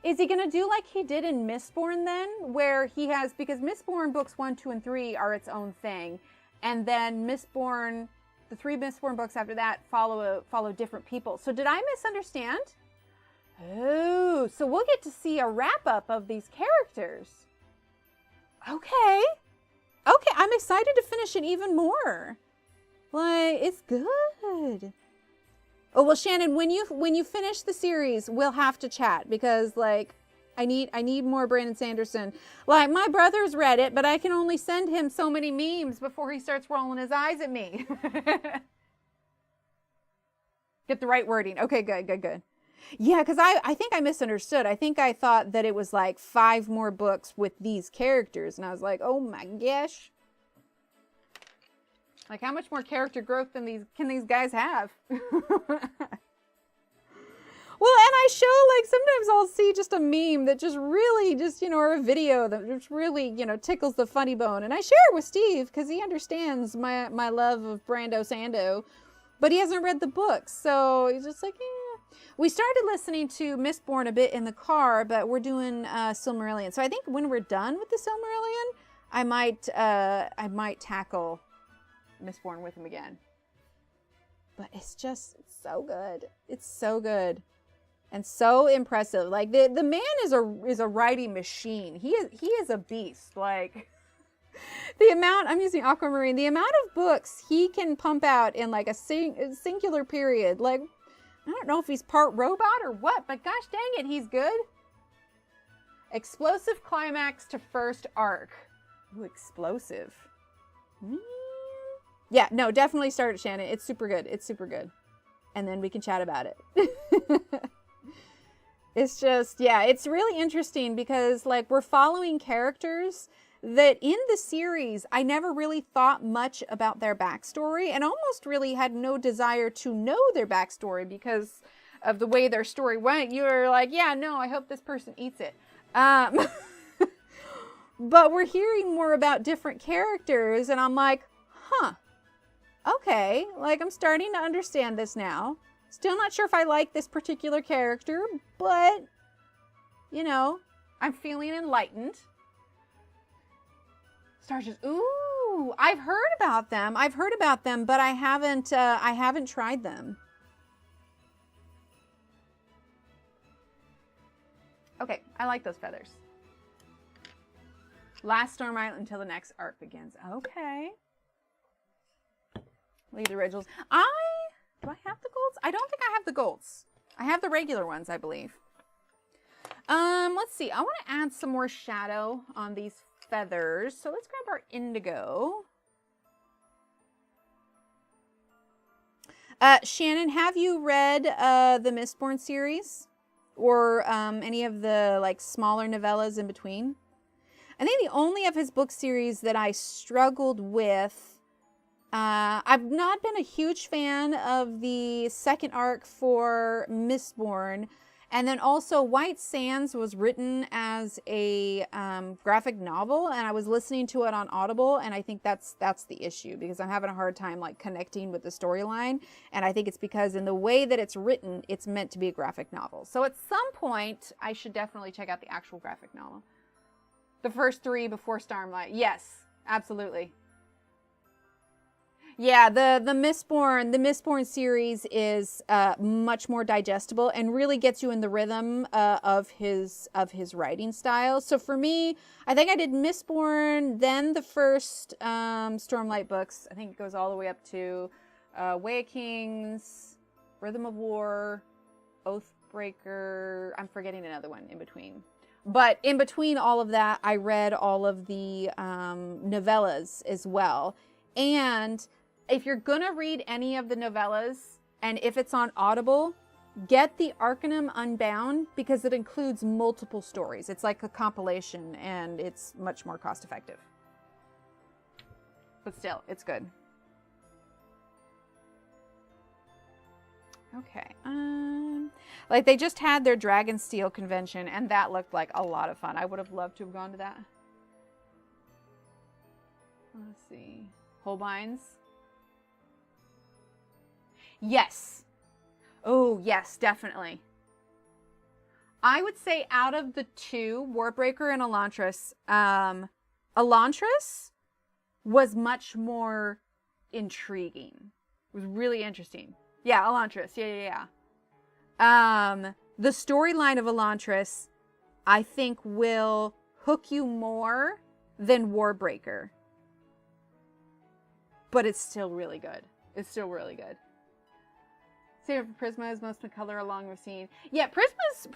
S1: is he gonna do like he did in Mistborn then? Where he has, because Mistborn books 1, 2, and 3 are its own thing. And then Mistborn, the 3 Mistborn books after that follow different people. So did I misunderstand? Oh, so we'll get to see a wrap-up of these characters. Okay, I'm excited to finish it even more. Like, it's good. Oh, well, Shannon, when you finish the series, we'll have to chat, because, like, I need more Brandon Sanderson. Like, my brother's read it, but I can only send him so many memes before he starts rolling his eyes at me. Get the right wording. Okay, good. Yeah, because I think I misunderstood. I think I thought that it was like 5 more books with these characters, and I was like, oh my gosh. Like, how much more character growth can these guys have? Well, and I show, like, sometimes I'll see just a meme that just really just, or a video that just really, tickles the funny bone. And I share it with Steve because he understands my love of Brando Sando, but he hasn't read the books. So he's just like, yeah. We started listening to Mistborn a bit in the car, but we're doing Silmarillion. So I think when we're done with the Silmarillion, I might tackle Mistborn with him again. But it's so good. It's so good. And so impressive. Like, the man is a writing machine. He is a beast. Like, the amount, I'm using Aquamarine, the amount of books he can pump out in like a singular period. Like, I don't know if he's part robot or what, but gosh dang it, he's good. Explosive climax to first arc. Ooh, explosive. Yeah, no, definitely start it, Shannon. It's super good. And then we can chat about it. It's just, yeah, it's really interesting because, like, we're following characters that in the series, I never really thought much about their backstory and almost really had no desire to know their backstory because of the way their story went. You were like, yeah, no, I hope this person eats it. But we're hearing more about different characters and I'm like, huh, okay, like, I'm starting to understand this now. Still not sure if I like this particular character, but, I'm feeling enlightened. Stars just, ooh, Oh, I've heard about them. I've heard about them, but I haven't tried them. Okay, I like those feathers. Last Storm Island until the next arc begins. Okay. Leave the originals. Do I have the golds? I don't think I have the golds. I have the regular ones, I believe. Let's see. I want to add some more shadow on these feathers. So let's grab our indigo. Shannon, have you read the Mistborn series? Or any of the like smaller novellas in between? I think the only of his book series that I struggled with, I've not been a huge fan of the second arc for Mistborn. And then also White Sands was written as a graphic novel, and I was listening to it on Audible, and I think that's the issue, because I'm having a hard time like connecting with the storyline, and I think it's because in the way that it's written, it's meant to be a graphic novel. So at some point, I should definitely check out the actual graphic novel. The first 3 before Starlight. Yes, absolutely. Yeah, the Mistborn series is much more digestible and really gets you in the rhythm of his writing style. So for me, I think I did Mistborn, then the first Stormlight books. I think it goes all the way up to Way of Kings, Rhythm of War, Oathbreaker. I'm forgetting another one in between. But in between all of that, I read all of the novellas as well. And if you're going to read any of the novellas, and if it's on Audible, get the Arcanum Unbound, because it includes multiple stories. It's like a compilation, and it's much more cost effective. But still, it's good. Okay. Like they just had their Dragonsteel convention, and that looked like a lot of fun. I would have loved to have gone to that. Let's see. Holbein's. Yes. Oh, yes, definitely. I would say out of the 2, Warbreaker and Elantris, Elantris was much more intriguing. It was really interesting. Yeah, Elantris. Yeah. The storyline of Elantris, I think, will hook you more than Warbreaker. But it's still really good. It's still really good. Same for Prisma is most of the color along we've seen. Yeah, Prismas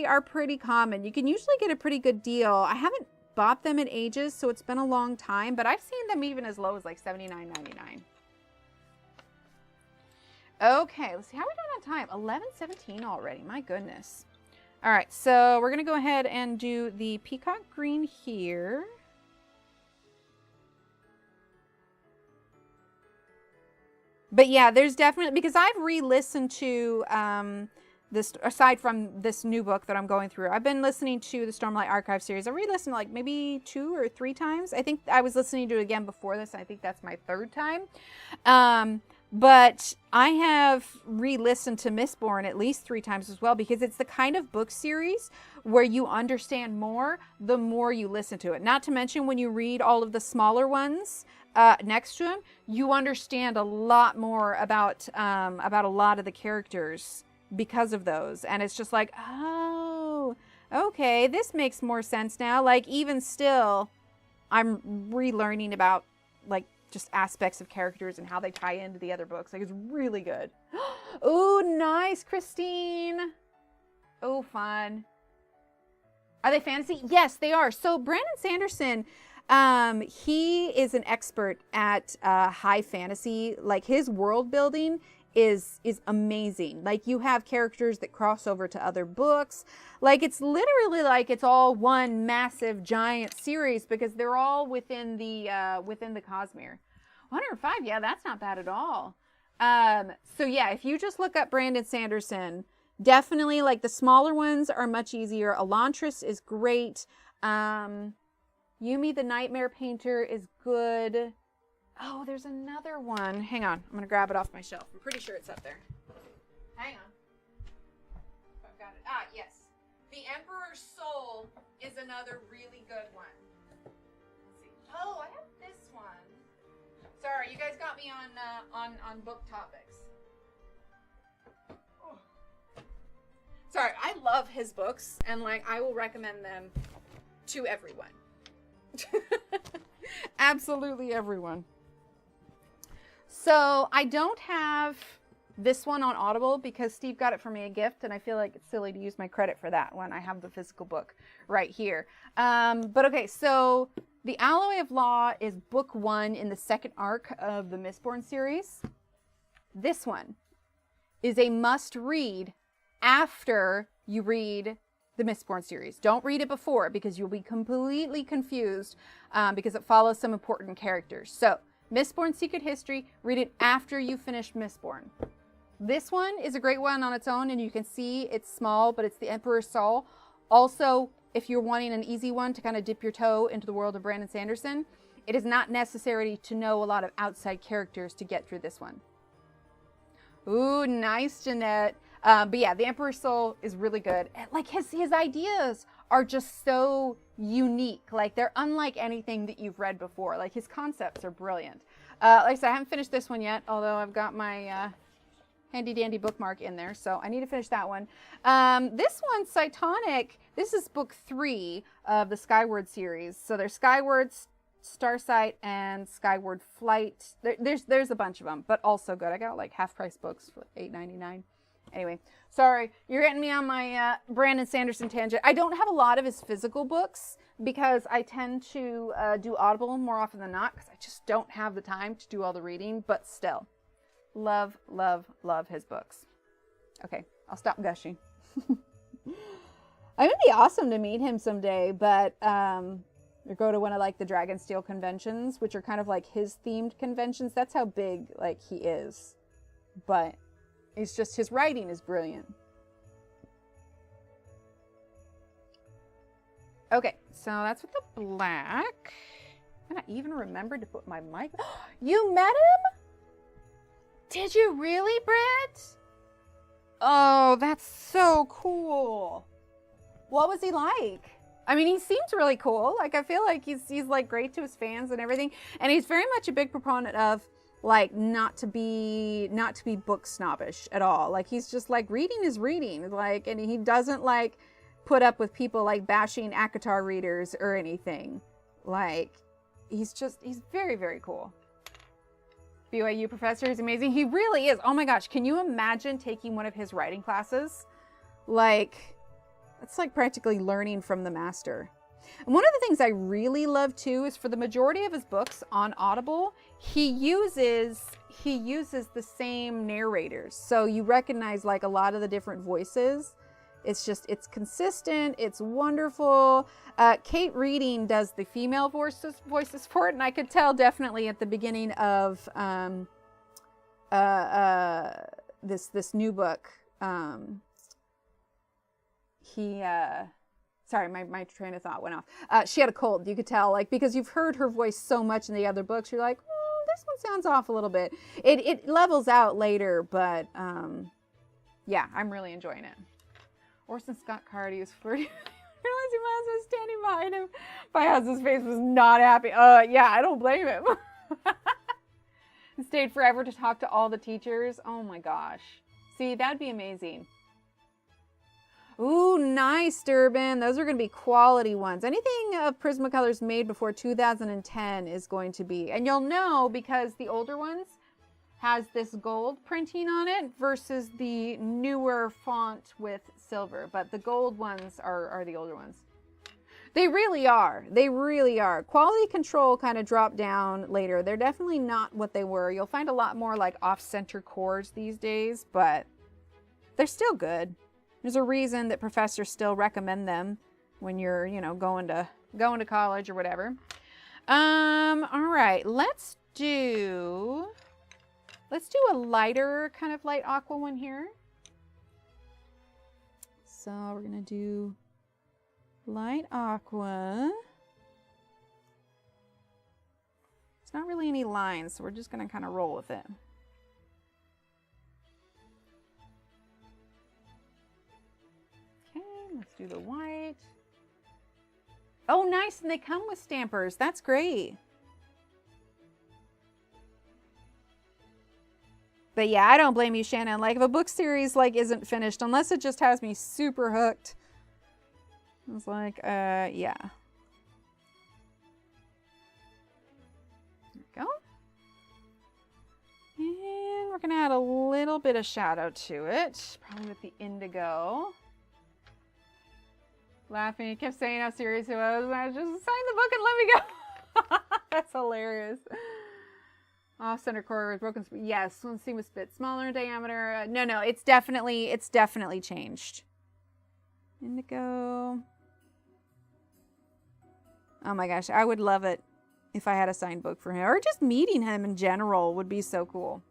S1: are pretty common. You can usually get a pretty good deal. I haven't bought them in ages, so it's been a long time, but I've seen them even as low as like $79.99. Okay, let's see. How are we doing on time? 11:17 already. My goodness. All right, so we're going to go ahead and do the peacock green here. But yeah, there's definitely, because I've re-listened to this, aside from this new book that I'm going through, I've been listening to the Stormlight Archive series. I re-listened like maybe 2 or 3 times. I think I was listening to it again before this. I think that's my 3rd time. But I have re-listened to Mistborn at least 3 times as well, because it's the kind of book series where you understand more the more you listen to it. Not to mention when you read all of the smaller ones next to them, you understand a lot more about a lot of the characters because of those. And it's just like, oh, okay, this makes more sense now. Like, even still, I'm relearning about like just aspects of characters and how they tie into the other books. Like, it's really good. Oh, nice, Christine. Oh, fun. Are they fantasy? Yes, they are. So Brandon Sanderson, he is an expert at high fantasy. Like, his world building is amazing. Like, you have characters that cross over to other books. Like, it's literally like it's all one massive giant series, because they're all within the Cosmere. 105, yeah, that's not bad at all. So yeah, if you just look up Brandon Sanderson, definitely, like, the smaller ones are much easier. Elantris is great. Yumi the Nightmare Painter is good. Oh, there's another one. Hang on. I'm going to grab it off my shelf. I'm pretty sure it's up there. Hang on. I've got it. Ah, yes. The Emperor's Soul is another really good one. Let's see. Oh, I have this one. Sorry, you guys got me on book topics. Oh. Sorry, I love his books, and like I will recommend them to everyone. Absolutely everyone. So I don't have this one on Audible because Steve got it for me a gift, and I feel like it's silly to use my credit for that when I have the physical book right here. But okay, so The Alloy of Law is book 1 in the second arc of the Mistborn series. This one is a must read after you read the Mistborn series. Don't read it before because you'll be completely confused because it follows some important characters. So Mistborn Secret History, read it after you finish Mistborn. This one is a great one on its own, and you can see it's small, but it's the Emperor's Soul. Also, if you're wanting an easy one to kind of dip your toe into the world of Brandon Sanderson, it is not necessary to know a lot of outside characters to get through this one. Ooh, nice, Jeanette. But yeah, the Emperor's Soul is really good. Like his ideas are just so unique. Like they're unlike anything that you've read before. Like his concepts are brilliant. Like I said, I haven't finished this one yet, although I've got my handy dandy bookmark in there, so I need to finish that one. This one, Cytonic, this is book 3 of the Skyward series. So there's Skyward, Starsight, and Skyward Flight. There's a bunch of them, but also good. I got like half price books for $8.99. Anyway, sorry, you're getting me on my Brandon Sanderson tangent. I don't have a lot of his physical books because I tend to do Audible more often than not because I just don't have the time to do all the reading, but still. Love, love, love his books. Okay, I'll stop gushing. It would be awesome to meet him someday, but or go to one of like the Dragonsteel conventions, which are kind of like his themed conventions. That's how big like he is. But it's just his writing is brilliant. Okay, so that's with the black. And I even remembered to put my mic. You met him? Did you really, Britt? Oh, that's so cool. What was he like? I mean, he seems really cool. Like, I feel like he's like great to his fans and everything. And he's very much a big proponent of like not to be book snobbish at all. Like he's just like reading is reading. Like, and he doesn't like put up with people like bashing ACOTAR readers or anything. Like, he's very, very cool. BYU professor is amazing. He really is. Oh my gosh. Can you imagine taking one of his writing classes? Like, it's like practically learning from the master. And one of the things I really love too is for the majority of his books on Audible, he uses the same narrators. So you recognize like a lot of the different voices. It's consistent. It's wonderful. Kate Reading does the female voices for it. And I could tell definitely at the beginning of this new book. Sorry, my train of thought went off. She had a cold. You could tell, like, because you've heard her voice so much in the other books. You're like, this one sounds off a little bit. It levels out later, but yeah, I'm really enjoying it. Orson Scott Card, he was flirting. Realized Miles was standing behind him. My husband's face was not happy. Yeah, I don't blame him. And stayed forever to talk to all the teachers. Oh my gosh. See, that'd be amazing. Ooh, nice, Durbin. Those are going to be quality ones. Anything of Prismacolors made before 2010 is going to be. And you'll know because the older ones has this gold printing on it versus the newer font with silver. But the gold ones are the older ones. They really are. They really are. Quality control kind of dropped down later. They're definitely not what they were. You'll find a lot more like off-center cores these days, but they're still good. There's a reason that professors still recommend them when you're, going to college or whatever. All right, let's do a lighter, kind of light aqua one here. So we're gonna do light aqua. It's not really any lines, so we're just gonna kind of roll with it. Let's do the white. Oh, nice. And they come with stampers. That's great. But yeah, I don't blame you, Shannon. Like if a book series like isn't finished, unless it just has me super hooked. I was like, yeah. There we go. And we're gonna add a little bit of shadow to it, probably with the indigo. Laughing, he kept saying how serious it was, and I was just sign the book and let me go. That's hilarious. Off center core with broken. Yes, one seam was a bit smaller in diameter. No, it's definitely changed. Indigo. Oh my gosh, I would love it if I had a signed book for him, or just meeting him in general would be so cool.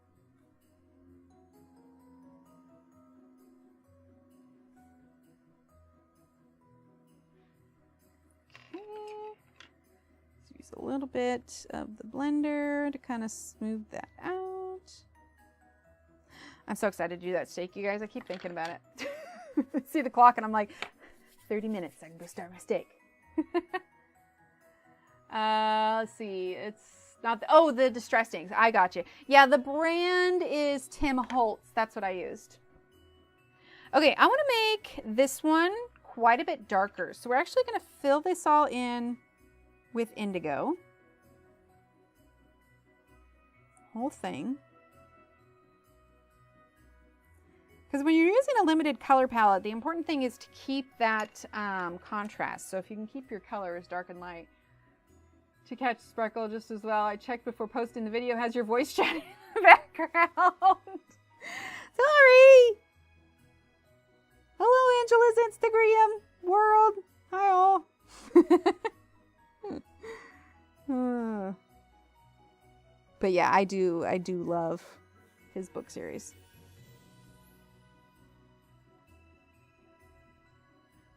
S1: Okay. Let's use a little bit of the blender to kind of smooth that out. I'm so excited to do that steak, you guys. I keep thinking about it. See the clock and I'm like, 30 minutes, I can go start my steak. Let's see. It's not the, oh, the Distress Inks. I got you. Yeah, the brand is Tim Holtz. That's what I used. Okay, I want to make this one quite a bit darker. So we're actually going to fill this all in with indigo. Whole thing. Because when you're using a limited color palette, the important thing is to keep that contrast. So if you can keep your colors dark and light, to catch sparkle just as well. I checked before posting the video. Has your voice chat in the background? Sorry. Hello, Angela's Instagram world. Hi all. But yeah, I do love his book series.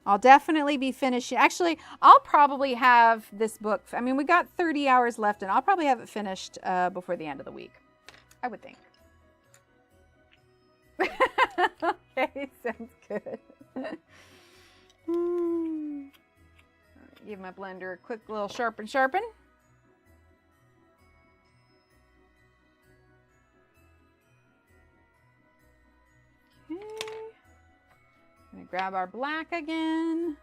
S1: I'll definitely be finishing. Actually, I'll probably have this book. I mean, we got 30 hours left, and I'll probably have it finished before the end of the week. I would think. Okay, sounds good. Give my blender a quick little sharpen. Okay. Gonna grab our black again.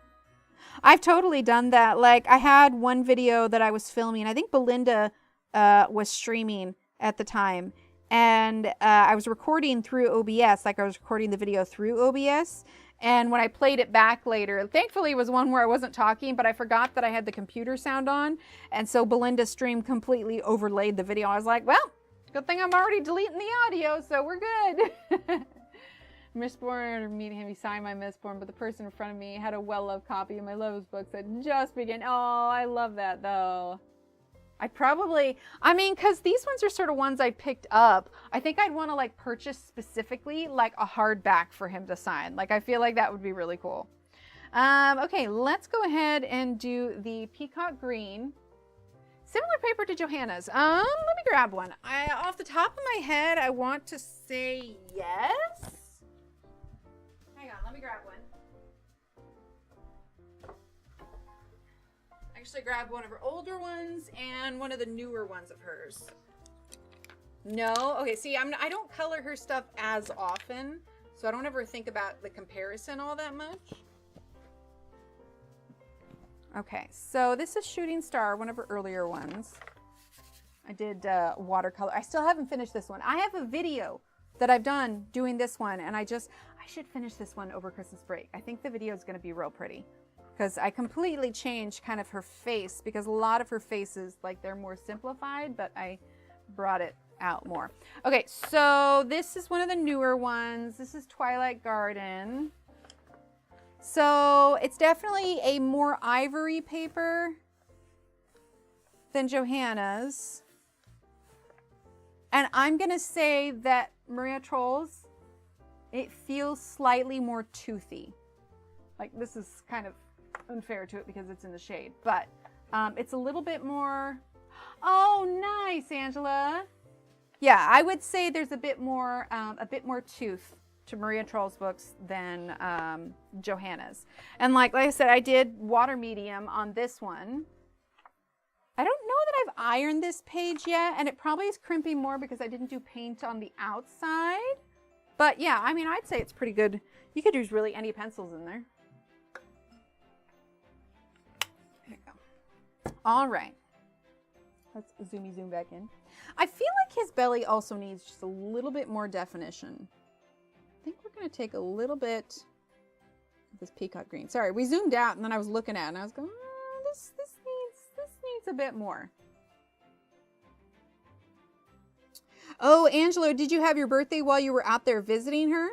S1: I've totally done that. Like I had one video that I was filming. I think Belinda was streaming at the time, and I was recording through OBS. Like I was recording the video through OBS, and when I played it back later, thankfully it was one where I wasn't talking, but I forgot that I had the computer sound on, and so Belinda's stream completely overlaid the video. I was like, well, good thing I'm already deleting the audio, so we're good. Mistborn, or meeting him, he signed my Mistborn, but the person in front of me had a well-loved copy of my Love's books that just began. Oh, I love that though. I mean, because these ones are sort of ones I picked up. I think I'd want to like purchase specifically like a hardback for him to sign. Like I feel like that would be really cool. Okay, let's go ahead and do the peacock green. Similar paper to Johanna's. Let me grab one. Off the top of my head, I want to say yes. Hang on, let me grab one. Actually grabbed one of her older ones and one of the newer ones of hers. No? Okay, see, I don't color her stuff as often, so I don't ever think about the comparison all that much. Okay, so this is Shooting Star, one of her earlier ones. I did watercolor. I still haven't finished this one. I have a video that I've done doing this one, and I should finish this one over Christmas break. I think the video is going to be real pretty because I completely changed kind of her face, because a lot of her faces, like they're more simplified, but I brought it out more. Okay, so this is one of the newer ones. This is Twilight Garden. So it's definitely a more ivory paper than Johanna's. And I'm going to say that Maria Troll's, it feels slightly more toothy. Like this is kind of unfair to it because it's in the shade, but it's a little bit more. Oh, nice, Angela. Yeah, I would say there's a bit more tooth to Maria Troll's books than Johanna's. And like I said, I did water medium on this one. I don't know that I've ironed this page yet, and it probably is crimping more because I didn't do paint on the outside. But yeah, I mean, I'd say it's pretty good. You could use really any pencils in there. There you go. All right. Let's zoom back in. I feel like his belly also needs just a little bit more definition. I think we're going to take a little bit of this peacock green. Sorry, we zoomed out and then I was looking at it and I was going, oh, this needs a bit more. Oh, Angelo, did you have your birthday while you were out there visiting her?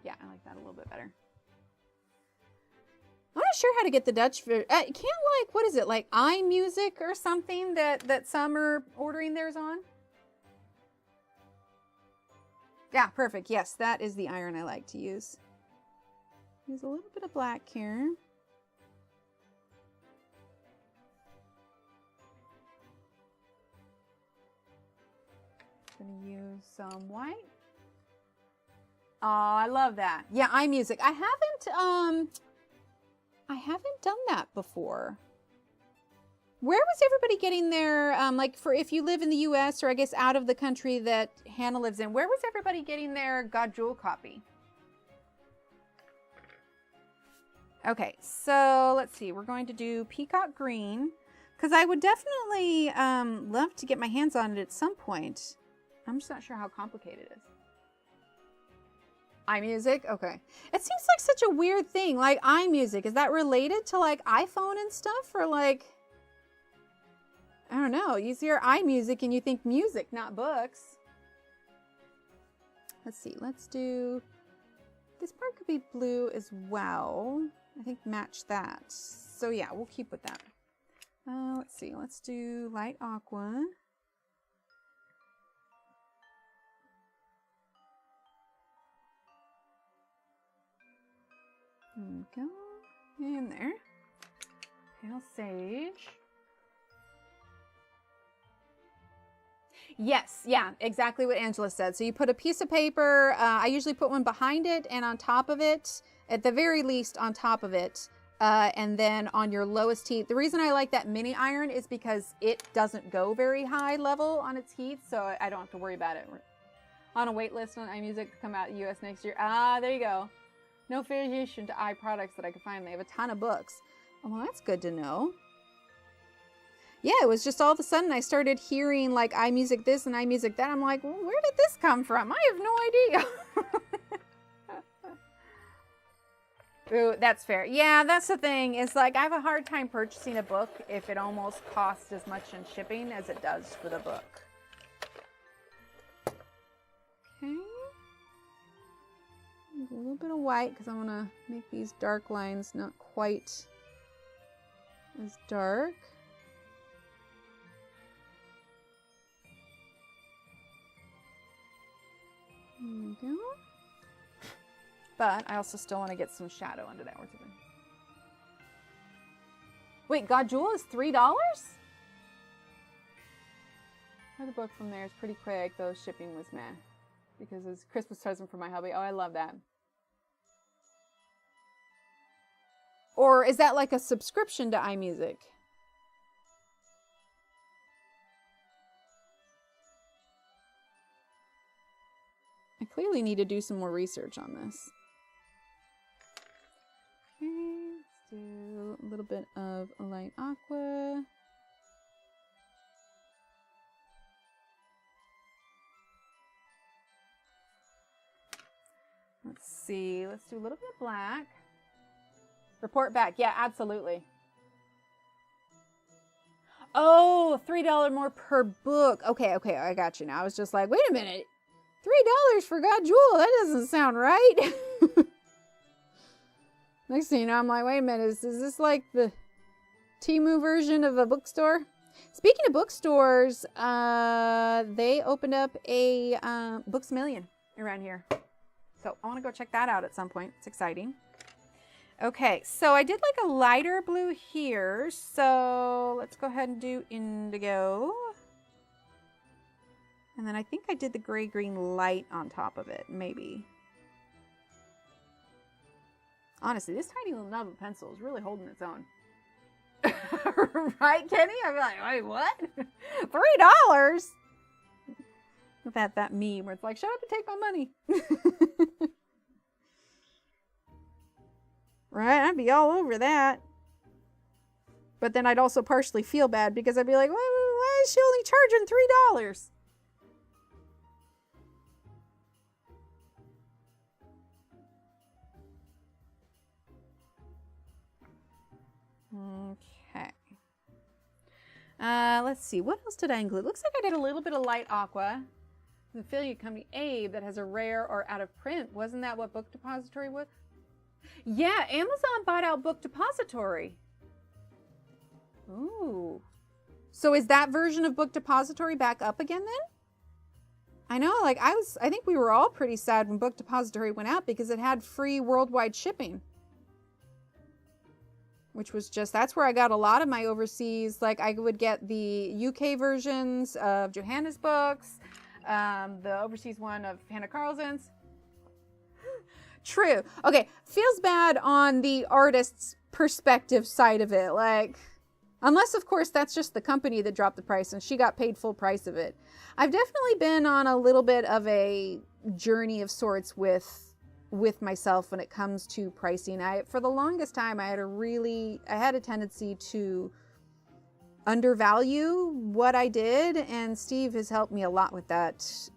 S1: Yeah, I like that a little bit better. I'm not sure how to get the Dutch. Can't like, what is it, like iMusic or something that some are ordering theirs on? Yeah, perfect. Yes, that is the iron I like to use. Use a little bit of black here. Gonna use some white. Oh, I love that. Yeah, iMusic. I haven't done that before. Where was everybody getting their, like for if you live in the US or I guess out of the country that Hannah lives in, where was everybody getting their Gajul copy? Okay, so let's see. We're going to do peacock green because I would definitely love to get my hands on it at some point. I'm just not sure how complicated it is. iMusic? Okay. It seems like such a weird thing. Like iMusic, is that related to like iPhone and stuff? Or like, I don't know. You see your iMusic and you think music, not books. Let's see. Let's do, this part could be blue as well. I think match that. So yeah, we'll keep with that. Let's see. Let's do light aqua. There we go. And there. Pale sage. Yes, yeah, exactly what Angela said. So you put a piece of paper, I usually put one behind it and on top of it, at the very least on top of it, and then on your lowest heat. The reason I like that mini iron is because it doesn't go very high level on its heat, so I don't have to worry about it. We're on a wait list on iMusic to come out in the US next year. Ah, there you go. No affiliation to iProducts that I could find. They have a ton of books. Oh, well, that's good to know. Yeah, it was just all of a sudden I started hearing like iMusic this and iMusic that. I'm like, well, where did this come from? I have no idea. Ooh, that's fair. Yeah, that's the thing. Is like I have a hard time purchasing a book if it almost costs as much in shipping as it does for the book. Okay. A little bit of white because I want to make these dark lines not quite as dark. There we go. But I also still want to get some shadow under that. Wait, Gajul is $3? The book from there is pretty quick, though shipping was meh. Because it's a Christmas present for my hubby. Oh, I love that. Or is that like a subscription to iMusic? I clearly need to do some more research on this. Okay, let's do a little bit of a light aqua. Let's see, let's do a little bit of black. Report back. Yeah, absolutely. Oh, $3 more per book. Okay, I got you now. I was just like, wait a minute. $3 for Gajul? That doesn't sound right. Next thing you know, I'm like, wait a minute. Is this like the Temu version of a bookstore? Speaking of bookstores, they opened up a Books A Million around here. So I want to go check that out at some point. It's exciting. Okay, so I did like a lighter blue here. So let's go ahead and do indigo. And then I think I did the gray-green light on top of it, maybe. Honestly, this tiny little nub of pencil is really holding its own. Right, Kenny? I'd be like, wait, what? $3? That meme where it's like, shut up and take my money. Right? I'd be all over that. But then I'd also partially feel bad because I'd be like, why is she only charging $3? Okay. Let's see. What else did I include? Looks like I did a little bit of light aqua. The affiliate company Abe that has a rare or out of print. Wasn't that what Book Depository was? Yeah, Amazon bought out Book Depository. Ooh. So is that version of Book Depository back up again then? I know, like I think we were all pretty sad when Book Depository went out because it had free worldwide shipping. Which was just, that's where I got a lot of my overseas, like I would get the UK versions of Johanna's books, the overseas one of Hannah Carlson's. True. Okay, feels bad on the artist's perspective side of it. Like, unless, of course, that's just the company that dropped the price and she got paid full price of it. I've definitely been on a little bit of a journey of sorts with myself when it comes to pricing. For the longest time, I had a tendency to undervalue what I did, and Steve has helped me a lot with that,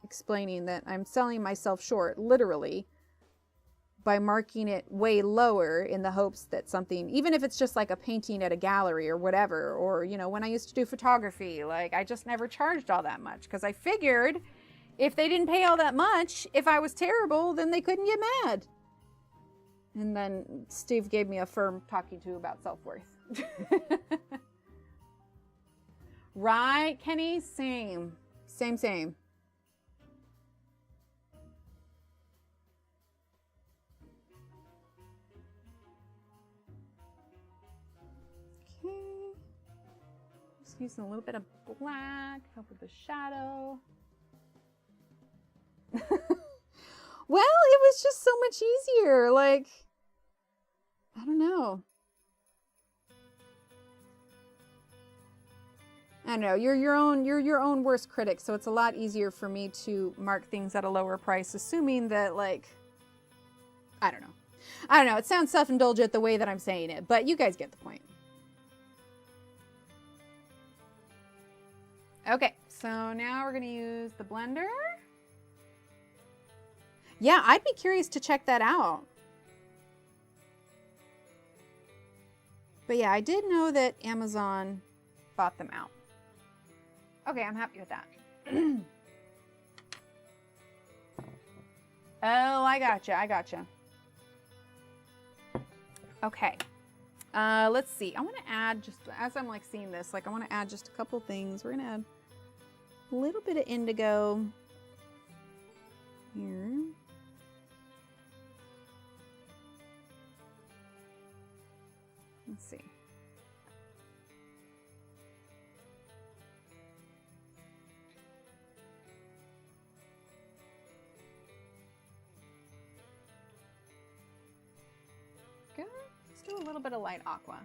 S1: explaining that I'm selling myself short, literally, by marking it way lower in the hopes that something, even if it's just like a painting at a gallery or whatever, or, you know, when I used to do photography, like I just never charged all that much because I figured if they didn't pay all that much, if I was terrible, then they couldn't get mad. And then Steve gave me a firm talking to about self-worth. Right, Kenny? Same. Same. Okay. Just using a little bit of black, help with the shadow. Well, it was just so much easier. Like, I don't know. I don't know. You're your own worst critic, so it's a lot easier for me to mark things at a lower price, assuming that, like, I don't know. It sounds self-indulgent the way that I'm saying it, but you guys get the point. Okay, so now we're gonna use the blender. Yeah, I'd be curious to check that out. But yeah, I did know that Amazon bought them out. Okay, I'm happy with that. Oh, I gotcha. Okay. Let's see. I want to add, just as I'm like seeing this, like I want to add just a couple things. We're going to add a little bit of indigo here. Let's see. Good. Let's do a little bit of light aqua.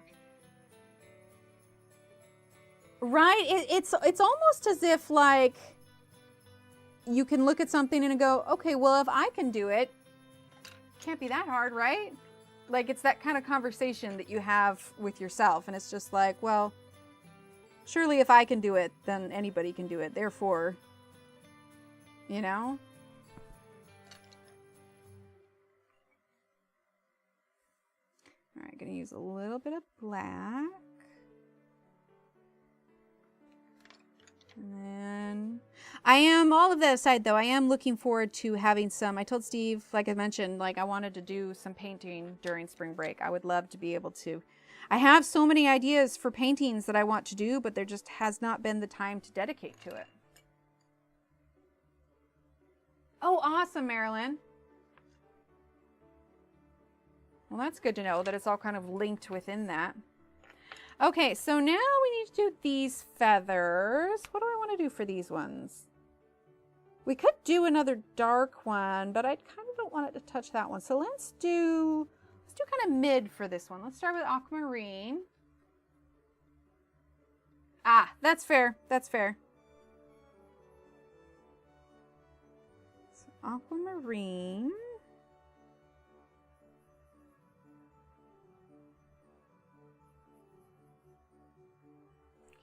S1: Right? It's almost as if like you can look at something and go, okay, well, if I can do it, can't be that hard, right? Like, it's that kind of conversation that you have with yourself. And it's just like, well, surely if I can do it, then anybody can do it. Therefore, you know? All right, gonna use a little bit of black. And then all of that aside though, I am looking forward to having some, I told Steve, like I mentioned, like I wanted to do some painting during spring break. I would love to be able to. I have so many ideas for paintings that I want to do, but there just has not been the time to dedicate to it. Oh, awesome, Marilyn. Well, that's good to know that it's all kind of linked within that. Okay, so now we need to do these feathers. What do I want to do for these ones? We could do another dark one, but I kind of don't want it to touch that one. So let's do kind of mid for this one. Let's start with aquamarine. Ah, that's fair. That's fair. So aquamarine.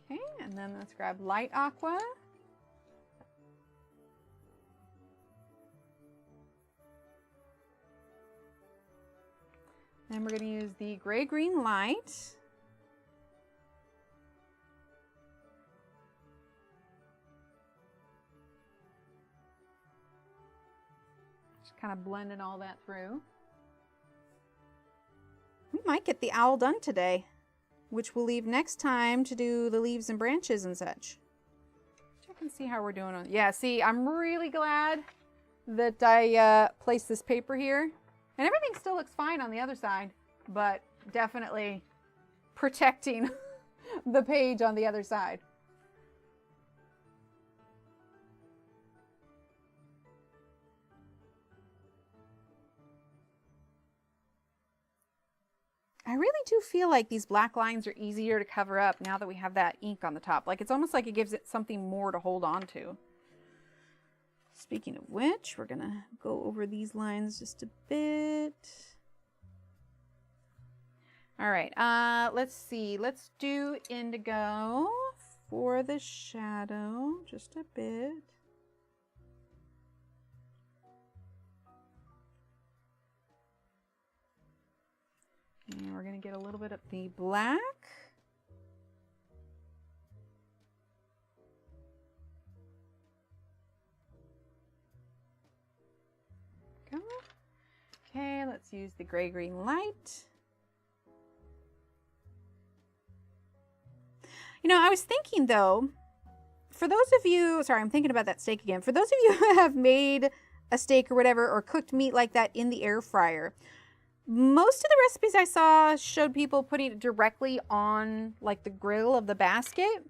S1: Okay, and then let's grab light aqua. Then we're going to use the gray-green light. Just kind of blending all that through. We might get the owl done today, which we'll leave next time to do the leaves and branches and such. Check and see how we're doing on. Yeah, see, I'm really glad that I placed this paper here. And everything still looks fine on the other side, but definitely protecting the page on the other side. I really do feel like these black lines are easier to cover up now that we have that ink on the top. Like it's almost like it gives it something more to hold on to. Speaking of which, we're gonna go over these lines just a bit. All right, let's see. Let's do indigo for the shadow, just a bit. And we're gonna get a little bit of the black. Okay, let's use the gray-green light. You know, I was thinking though, for those of you, sorry, I'm thinking about that steak again. For those of you who have made a steak or whatever, or cooked meat like that in the air fryer, most of the recipes I saw showed people putting it directly on like the grill of the basket.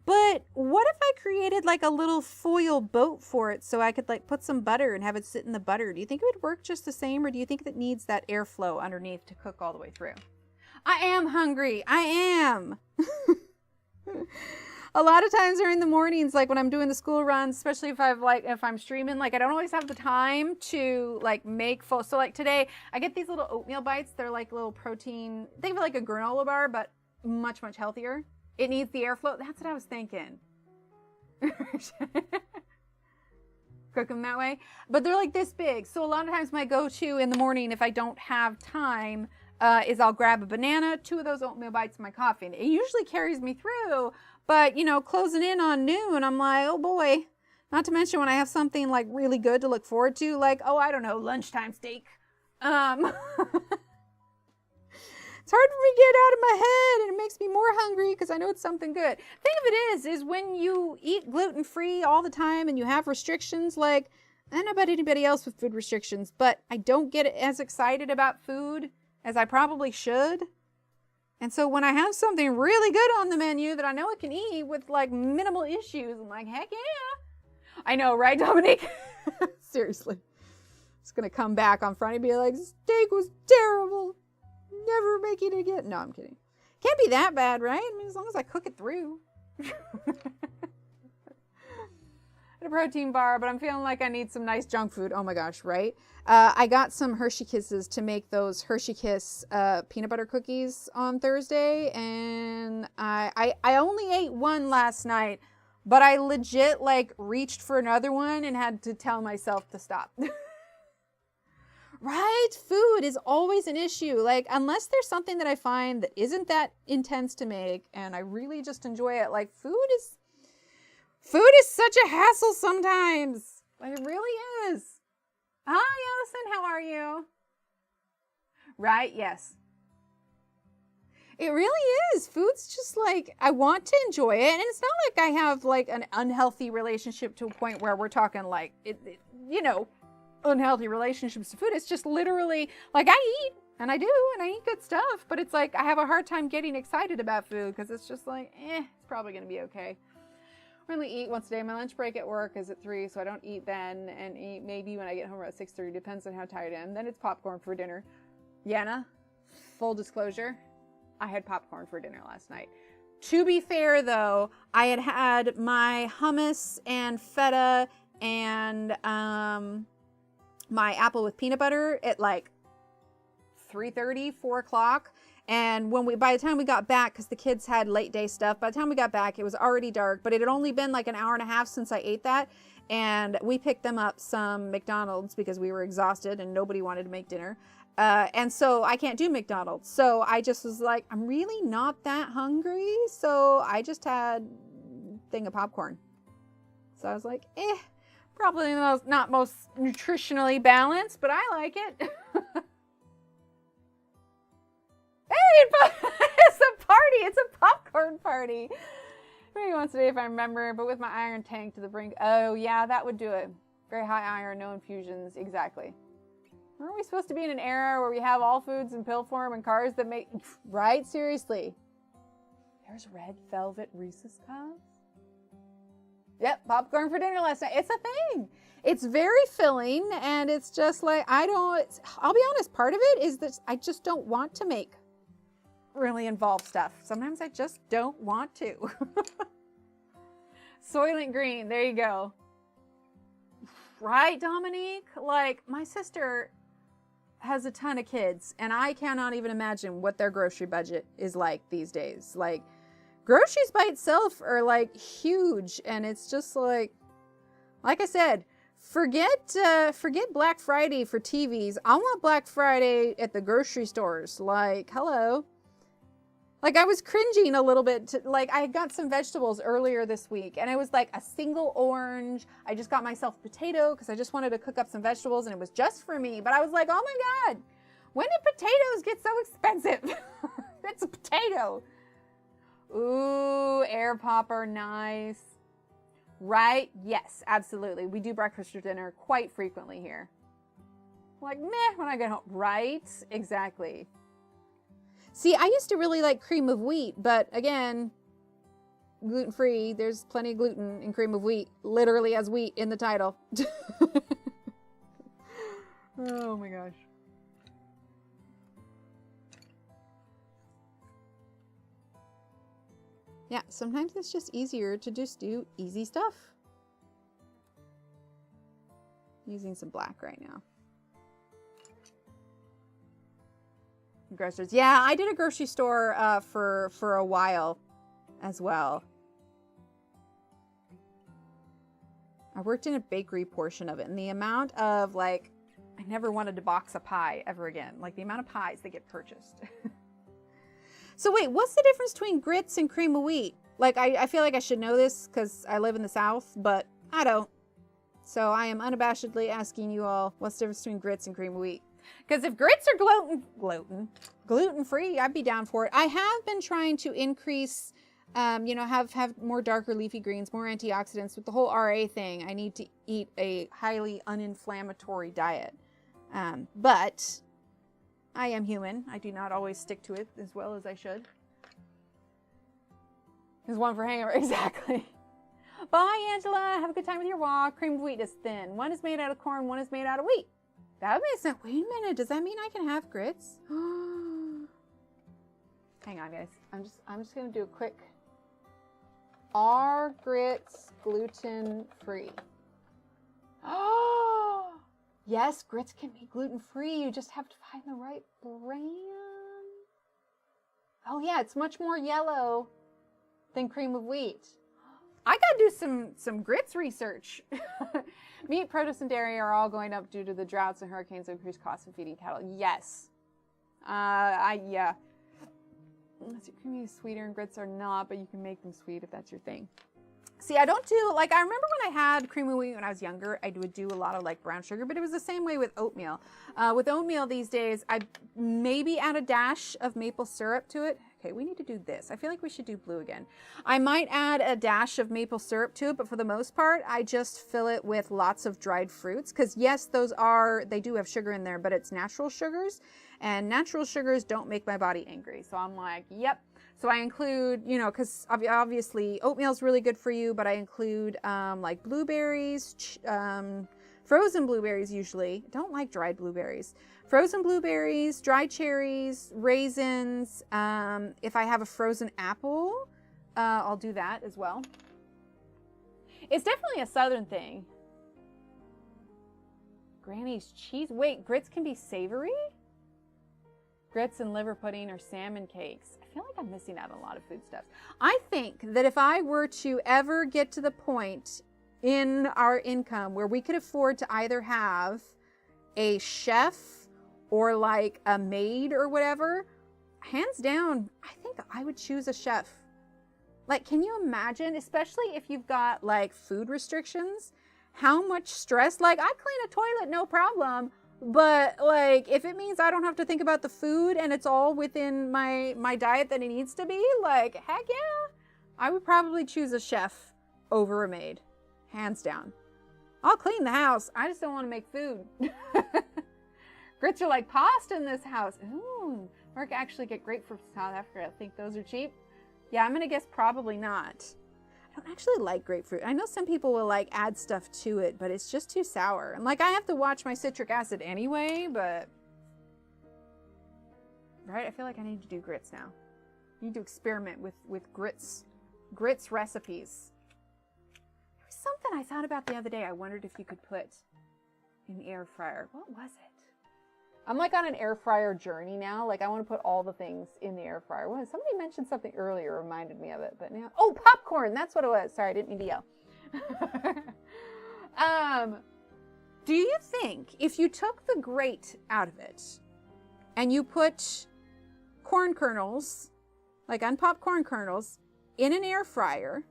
S1: But what if I created like a little foil boat for it so I could like put some butter and have it sit in the butter? Do you think it would work just the same, or do you think that needs that airflow underneath to cook all the way through? I am hungry. I am. A lot of times during the mornings, like when I'm doing the school runs, especially if I'm streaming, like I don't always have the time to like make full. So like today I get these little oatmeal bites. They're like little protein, think of it like a granola bar, but much, much healthier. It needs the airflow. That's what I was thinking. Cook them that way. But they're like this big. So a lot of times my go-to in the morning, if I don't have time, is I'll grab a banana, 2 of those oatmeal bites, and my coffee. And it usually carries me through. But, you know, closing in on noon, I'm like, oh boy. Not to mention when I have something like really good to look forward to, like, oh, I don't know, lunchtime steak. It's hard for me to get out of my head, and it makes me more hungry because I know it's something good. Thing of it is when you eat gluten-free all the time and you have restrictions, like, I don't know about anybody else with food restrictions, but I don't get as excited about food as I probably should. And so when I have something really good on the menu that I know I can eat with like minimal issues, I'm like, heck yeah. I know, right, Dominique? Seriously. It's going to come back on Friday and be like, steak was terrible. Never making it again. No, I'm kidding. Can't be that bad, right? I mean, as long as I cook it through. A protein bar, but I'm feeling like I need some nice junk food. Oh my gosh, right? I got some Hershey Kisses to make those Hershey Kiss peanut butter cookies on Thursday, and I only ate one last night, but I legit like reached for another one and had to tell myself to stop. Right? Food is always an issue. Like, unless there's something that I find that isn't that intense to make and I really just enjoy it, like food is such a hassle sometimes. Like, it really is. Hi, Allison. How are you? Right? Yes. It really is. Food's just like, I want to enjoy it. And it's not like I have like an unhealthy relationship to a point where we're talking like, you know, unhealthy relationships to food. It's just literally like I eat and I eat good stuff, but it's like I have a hard time getting excited about food because it's just like, it's probably going to be okay. I only eat once a day. My lunch break at work is at 3, so I don't eat then, and eat maybe when I get home around 6:30. Depends on how tired I am. Then it's popcorn for dinner. Yana, full disclosure, I had popcorn for dinner last night. To be fair, though, I had my hummus and feta and my apple with peanut butter at like 3:30, 4 o'clock. And by the time we got back, because the kids had late day stuff, by the time we got back, it was already dark, but it had only been like an hour and a half since I ate that. And we picked them up some McDonald's because we were exhausted and nobody wanted to make dinner. And so I can't do McDonald's. So I just was like, I'm really not that hungry. So I just had a thing of popcorn. So I was like, probably not most nutritionally balanced, but I like it. Hey, it's a party. It's a popcorn party. Maybe once a day if I remember, but with my iron tank to the brink. Oh, yeah, that would do it. Very high iron, no infusions. Exactly. Aren't we supposed to be in an era where we have all foods in pill form and cars that make... Right? Seriously. There's red velvet Reese's Cups. Yep, popcorn for dinner last night. It's a thing. It's very filling, and it's just like, I'll be honest, part of it is that I just don't want to make really involved stuff. Sometimes I just don't want to. Soylent Green, there you go. Right, Dominique? Like, my sister has a ton of kids, and I cannot even imagine what their grocery budget is like these days. Like, groceries by itself are like huge, and it's just like I said, forget Black Friday for TVs. I want Black Friday at the grocery stores. Like, hello. Like, I was cringing a little bit like, I got some vegetables earlier this week, and it was like a single orange. I just got myself a potato because I just wanted to cook up some vegetables, and it was just for me. But I was like, oh my God, when did potatoes get so expensive? It's a potato. Ooh, air popper, nice. Right? Yes, absolutely. We do breakfast or dinner quite frequently here. Like, meh, when I get home. Right? Exactly. See, I used to really like cream of wheat, but again, gluten-free. There's plenty of gluten in cream of wheat. Literally has wheat in the title. Oh my gosh. Yeah, sometimes it's just easier to just do easy stuff. Using some black right now. Grocers. Yeah, I did a grocery store for a while as well. I worked in a bakery portion of it, and the amount of, like, I never wanted to box a pie ever again. Like, the amount of pies that get purchased. So wait, what's the difference between grits and cream of wheat? Like, I feel like I should know this because I live in the South, but I don't. So I am unabashedly asking you all, what's the difference between grits and cream of wheat? Because if grits are gluten-free, I'd be down for it. I have been trying to increase, have more darker leafy greens, more antioxidants. With the whole RA thing, I need to eat a highly uninflammatory diet. But I am human. I do not always stick to it as well as I should. There's one for hangover. Exactly. Bye, Angela. Have a good time with your walk. Cream of wheat is thin. One is made out of corn. One is made out of wheat. That makes sense. Wait a minute. Does that mean I can have grits? Hang on, guys. I'm just going to do a quick. Are grits gluten-free? Oh, yes, grits can be gluten-free. You just have to find the right brand. Oh, yeah, it's much more yellow than cream of wheat. I got to do some grits research. Meat, produce, and dairy are all going up due to the droughts and hurricanes and increased costs of feeding cattle. Yes. Yeah. Creamy is sweeter and grits are not, but you can make them sweet if that's your thing. See, I don't do, like, I remember when I had cream of wheat when I was younger, I would do a lot of, like, brown sugar, but it was the same way with oatmeal. With oatmeal these days, I maybe add a dash of maple syrup to it. Okay, we need to do this. I feel like we should do blue again. I might add a dash of maple syrup to it, but for the most part, I just fill it with lots of dried fruits. Because yes, they do have sugar in there, but it's natural sugars. And natural sugars don't make my body angry. So I'm like, yep. So I include, you know, because obviously oatmeal is really good for you, but I include like blueberries, frozen blueberries usually. I don't like dried blueberries. Frozen blueberries, dried cherries, raisins. If I have a frozen apple, I'll do that as well. It's definitely a southern thing. Granny's cheese. Wait, grits can be savory? Grits and liver pudding or salmon cakes. I feel like I'm missing out on a lot of foodstuffs. I think that if I were to ever get to the point in our income where we could afford to either have a chef or like a maid or whatever, hands down, I think I would choose a chef. Like, can you imagine, especially if you've got like food restrictions, how much stress? Like, I clean a toilet, no problem. But like, if it means I don't have to think about the food and it's all within my diet that it needs to be, like, heck yeah, I would probably choose a chef over a maid, hands down. I'll clean the house. I just don't want to make food. Grits are like pasta in this house. Ooh, Mark actually get grapefruit from South Africa. I think those are cheap. Yeah, I'm gonna guess probably not. I don't actually like grapefruit. I know some people will like add stuff to it, but it's just too sour. And like, I have to watch my citric acid anyway, but right, I feel like I need to do grits now. I need to experiment with grits recipes. There was something I thought about the other day. I wondered if you could put in the air fryer. What was it? I'm like on an air fryer journey now. Like, I want to put all the things in the air fryer. Well, somebody mentioned something earlier, reminded me of it, but now, oh, popcorn. That's what it was. Sorry, I didn't mean to yell. Do you think if you took the grate out of it and you put corn kernels, like unpopped corn kernels, in an air fryer,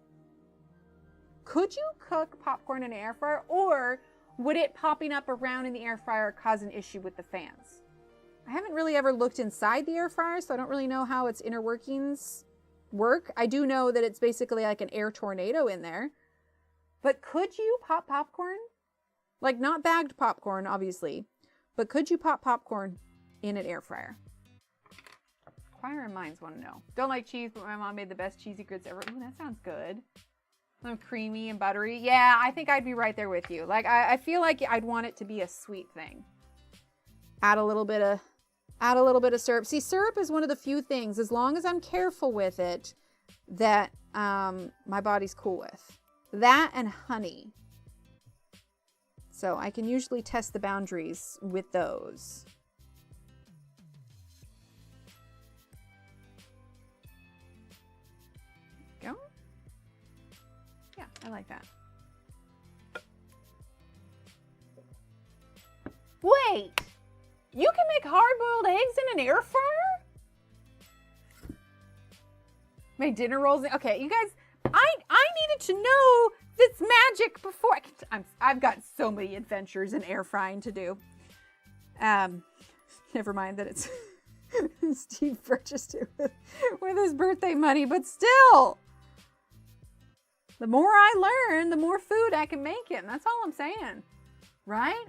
S1: could you cook popcorn in an air fryer, or would it popping up around in the air fryer cause an issue with the fans? I haven't really ever looked inside the air fryer, so I don't really know how its inner workings work. I do know that it's basically like an air tornado in there. But could you pop popcorn? Like, not bagged popcorn, obviously, but could you pop popcorn in an air fryer? Inquiring minds want to know. Don't like cheese, but my mom made the best cheesy grits ever. Ooh, that sounds good. Creamy and buttery. Yeah, I think I'd be right there with you. Like, I feel like I'd want it to be a sweet thing. Add a little bit of syrup. See, syrup is one of the few things, as long as I'm careful with it, that my body's cool with. That and honey. So I can usually test the boundaries with those. Go. Yeah, I like that. Wait! You can make hard-boiled eggs in an air fryer? Make dinner rolls. Okay, you guys, I needed to know this magic before. I've got so many adventures in air frying to do. Never mind that it's Steve purchased it with his birthday money, but still. The more I learn, the more food I can make it. And that's all I'm saying. Right?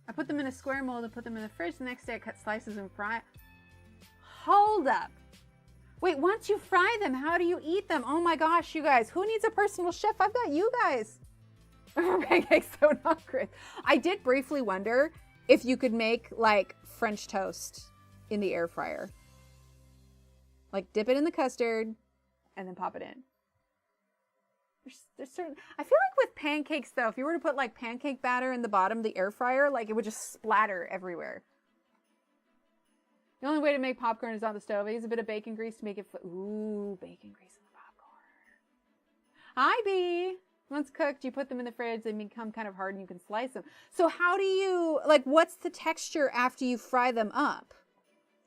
S1: I put them in a square mold and put them in the fridge. The next day I cut slices and fry. Hold up. Wait, once you fry them, how do you eat them? Oh my gosh, you guys. Who needs a personal chef? I've got you guys. Pancakes, so not great. I did briefly wonder if you could make like French toast in the air fryer. Like, dip it in the custard and then pop it in. There's certain, I feel like with pancakes though, if you were to put like pancake batter in the bottom of the air fryer, like it would just splatter everywhere. The only way to make popcorn is on the stove. I use a bit of bacon grease to make it, ooh, bacon grease in the popcorn. Hi, Bee. Once cooked, you put them in the fridge, they become kind of hard and you can slice them. So how do you, like, what's the texture after you fry them up?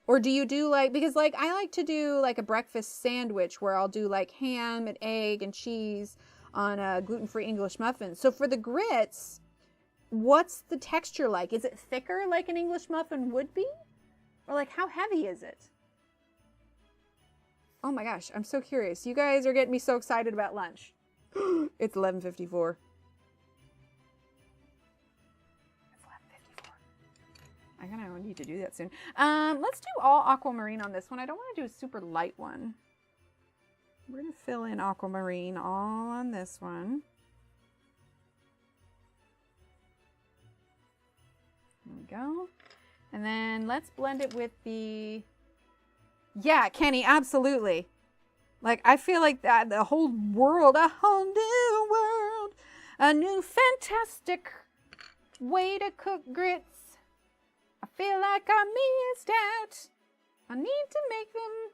S1: Or do you do like, because like I like to do like a breakfast sandwich where I'll do like ham and egg and cheese on a gluten-free English muffin. So for the grits, what's the texture like? Is it thicker like an English muffin would be? Or like, how heavy is it? Oh my gosh, I'm so curious. You guys are getting me so excited about lunch. It's 11:54. I'm gonna need to do that soon. Let's do all aquamarine on this one. I don't want to do a super light one. We're going to fill in aquamarine all on this one. There we go. And then let's blend it with the... Yeah, Kenny, absolutely. Like, I feel like that the whole world, a whole new world, a new fantastic way to cook grits. I feel like I missed out. I need to make them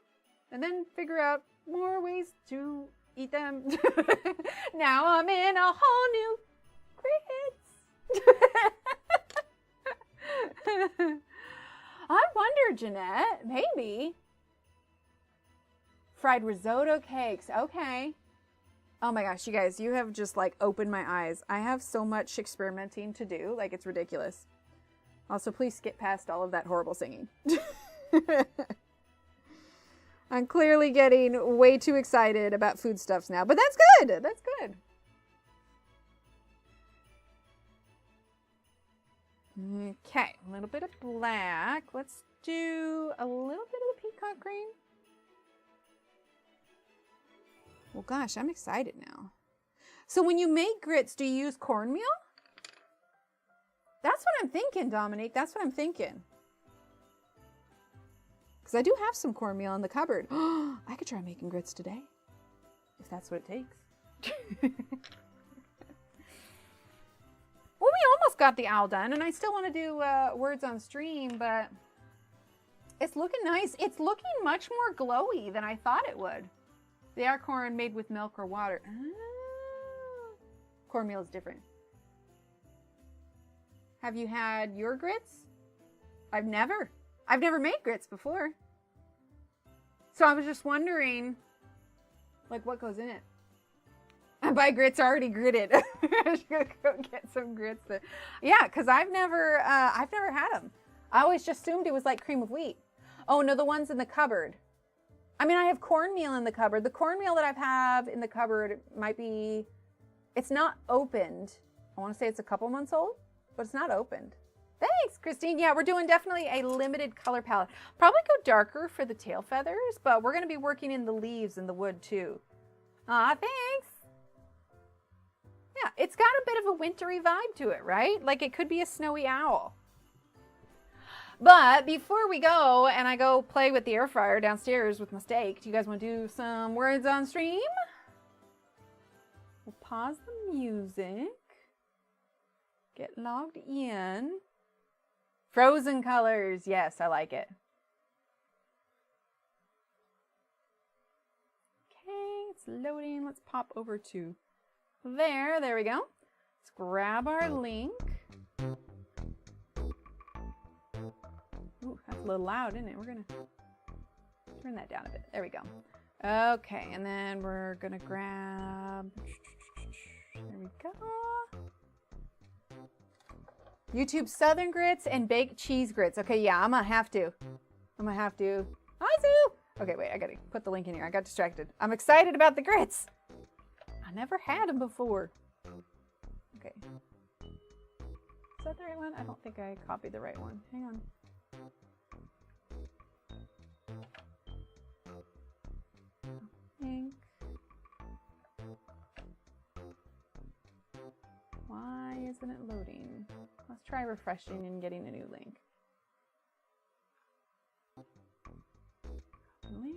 S1: and then figure out more ways to eat them. Now I'm in a whole new grits. I wonder, Jeanette, maybe. Fried risotto cakes. Okay. Oh my gosh, you guys, you have just like opened my eyes. I have so much experimenting to do. Like, it's ridiculous. Also, please skip past all of that horrible singing. I'm clearly getting way too excited about foodstuffs now, but that's good. That's good. Okay, a little bit of black. Let's do a little bit of the peacock green. Well, gosh, I'm excited now. So when you make grits, do you use cornmeal? That's what I'm thinking, Dominique. That's what I'm thinking. Because I do have some cornmeal in the cupboard. I could try making grits today, if that's what it takes. Well, we almost got the owl done, and I still want to do words on stream, but it's looking nice. It's looking much more glowy than I thought it would. They are corn made with milk or water. Ah. Cornmeal is different. Have you had your grits? I've never made grits before. So I was just wondering, like, what goes in it? And by grits already gritted. I should go get some grits. Yeah, because I've never had them. I always just assumed it was like cream of wheat. Oh no, the ones in the cupboard. I mean, I have cornmeal in the cupboard. The cornmeal that I have in the cupboard might be, it's not opened. I want to say it's a couple months old, but it's not opened. Thanks, Christine. Yeah, we're doing definitely a limited color palette. Probably go darker for the tail feathers, but we're going to be working in the leaves and the wood too. Aw, thanks. Yeah, it's got a bit of a wintry vibe to it, right? Like it could be a snowy owl. But before we go and I go play with the air fryer downstairs with my steak, do you guys want to do some words on stream? We'll pause the music. Get logged in. Frozen colors. Yes, I like it. Okay, it's loading. Let's pop over to there. There we go. Let's grab our link. Ooh, that's a little loud, isn't it? We're going to turn that down a bit. There we go. Okay, and then we're going to grab... There we go. YouTube Southern grits and baked cheese grits. Okay, yeah, I'm going to have to. Hi, Sue! Okay, wait, I got to put the link in here. I got distracted. I'm excited about the grits. I never had them before. Okay. Is that the right one? I don't think I copied the right one. Hang on. Link. Why isn't it loading? Let's try refreshing and getting a new link. Link.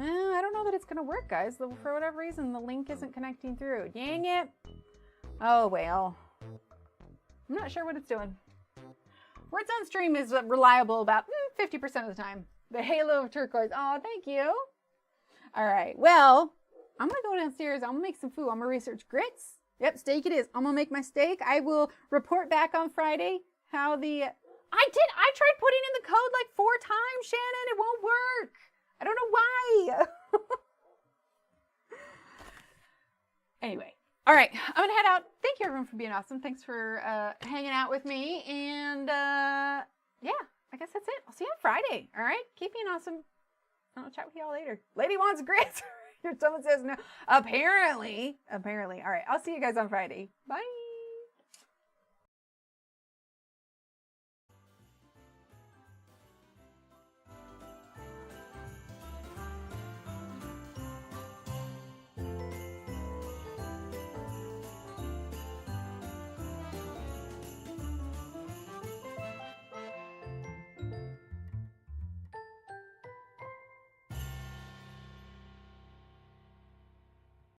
S1: I don't know that it's going to work, guys. For whatever reason, the link isn't connecting through. Dang it. Oh, well. I'm not sure what it's doing. Words on stream is reliable about 50% of the time. The halo of turquoise. Oh, thank you. All right. Well, I'm going to go downstairs. I'm going to make some food. I'm going to research grits. Yep, steak it is. I'm going to make my steak. I will report back on Friday how the... I tried putting in the code like 4 times, Shannon. It won't work. I don't know why. Anyway. All right. I'm going to head out. Thank you, everyone, for being awesome. Thanks for hanging out with me. And, yeah, I guess that's it. I'll see you on Friday. All right? Keep being awesome. I'll chat with you all later. Lady wants grits. Someone says no. Apparently. All right. I'll see you guys on Friday. Bye.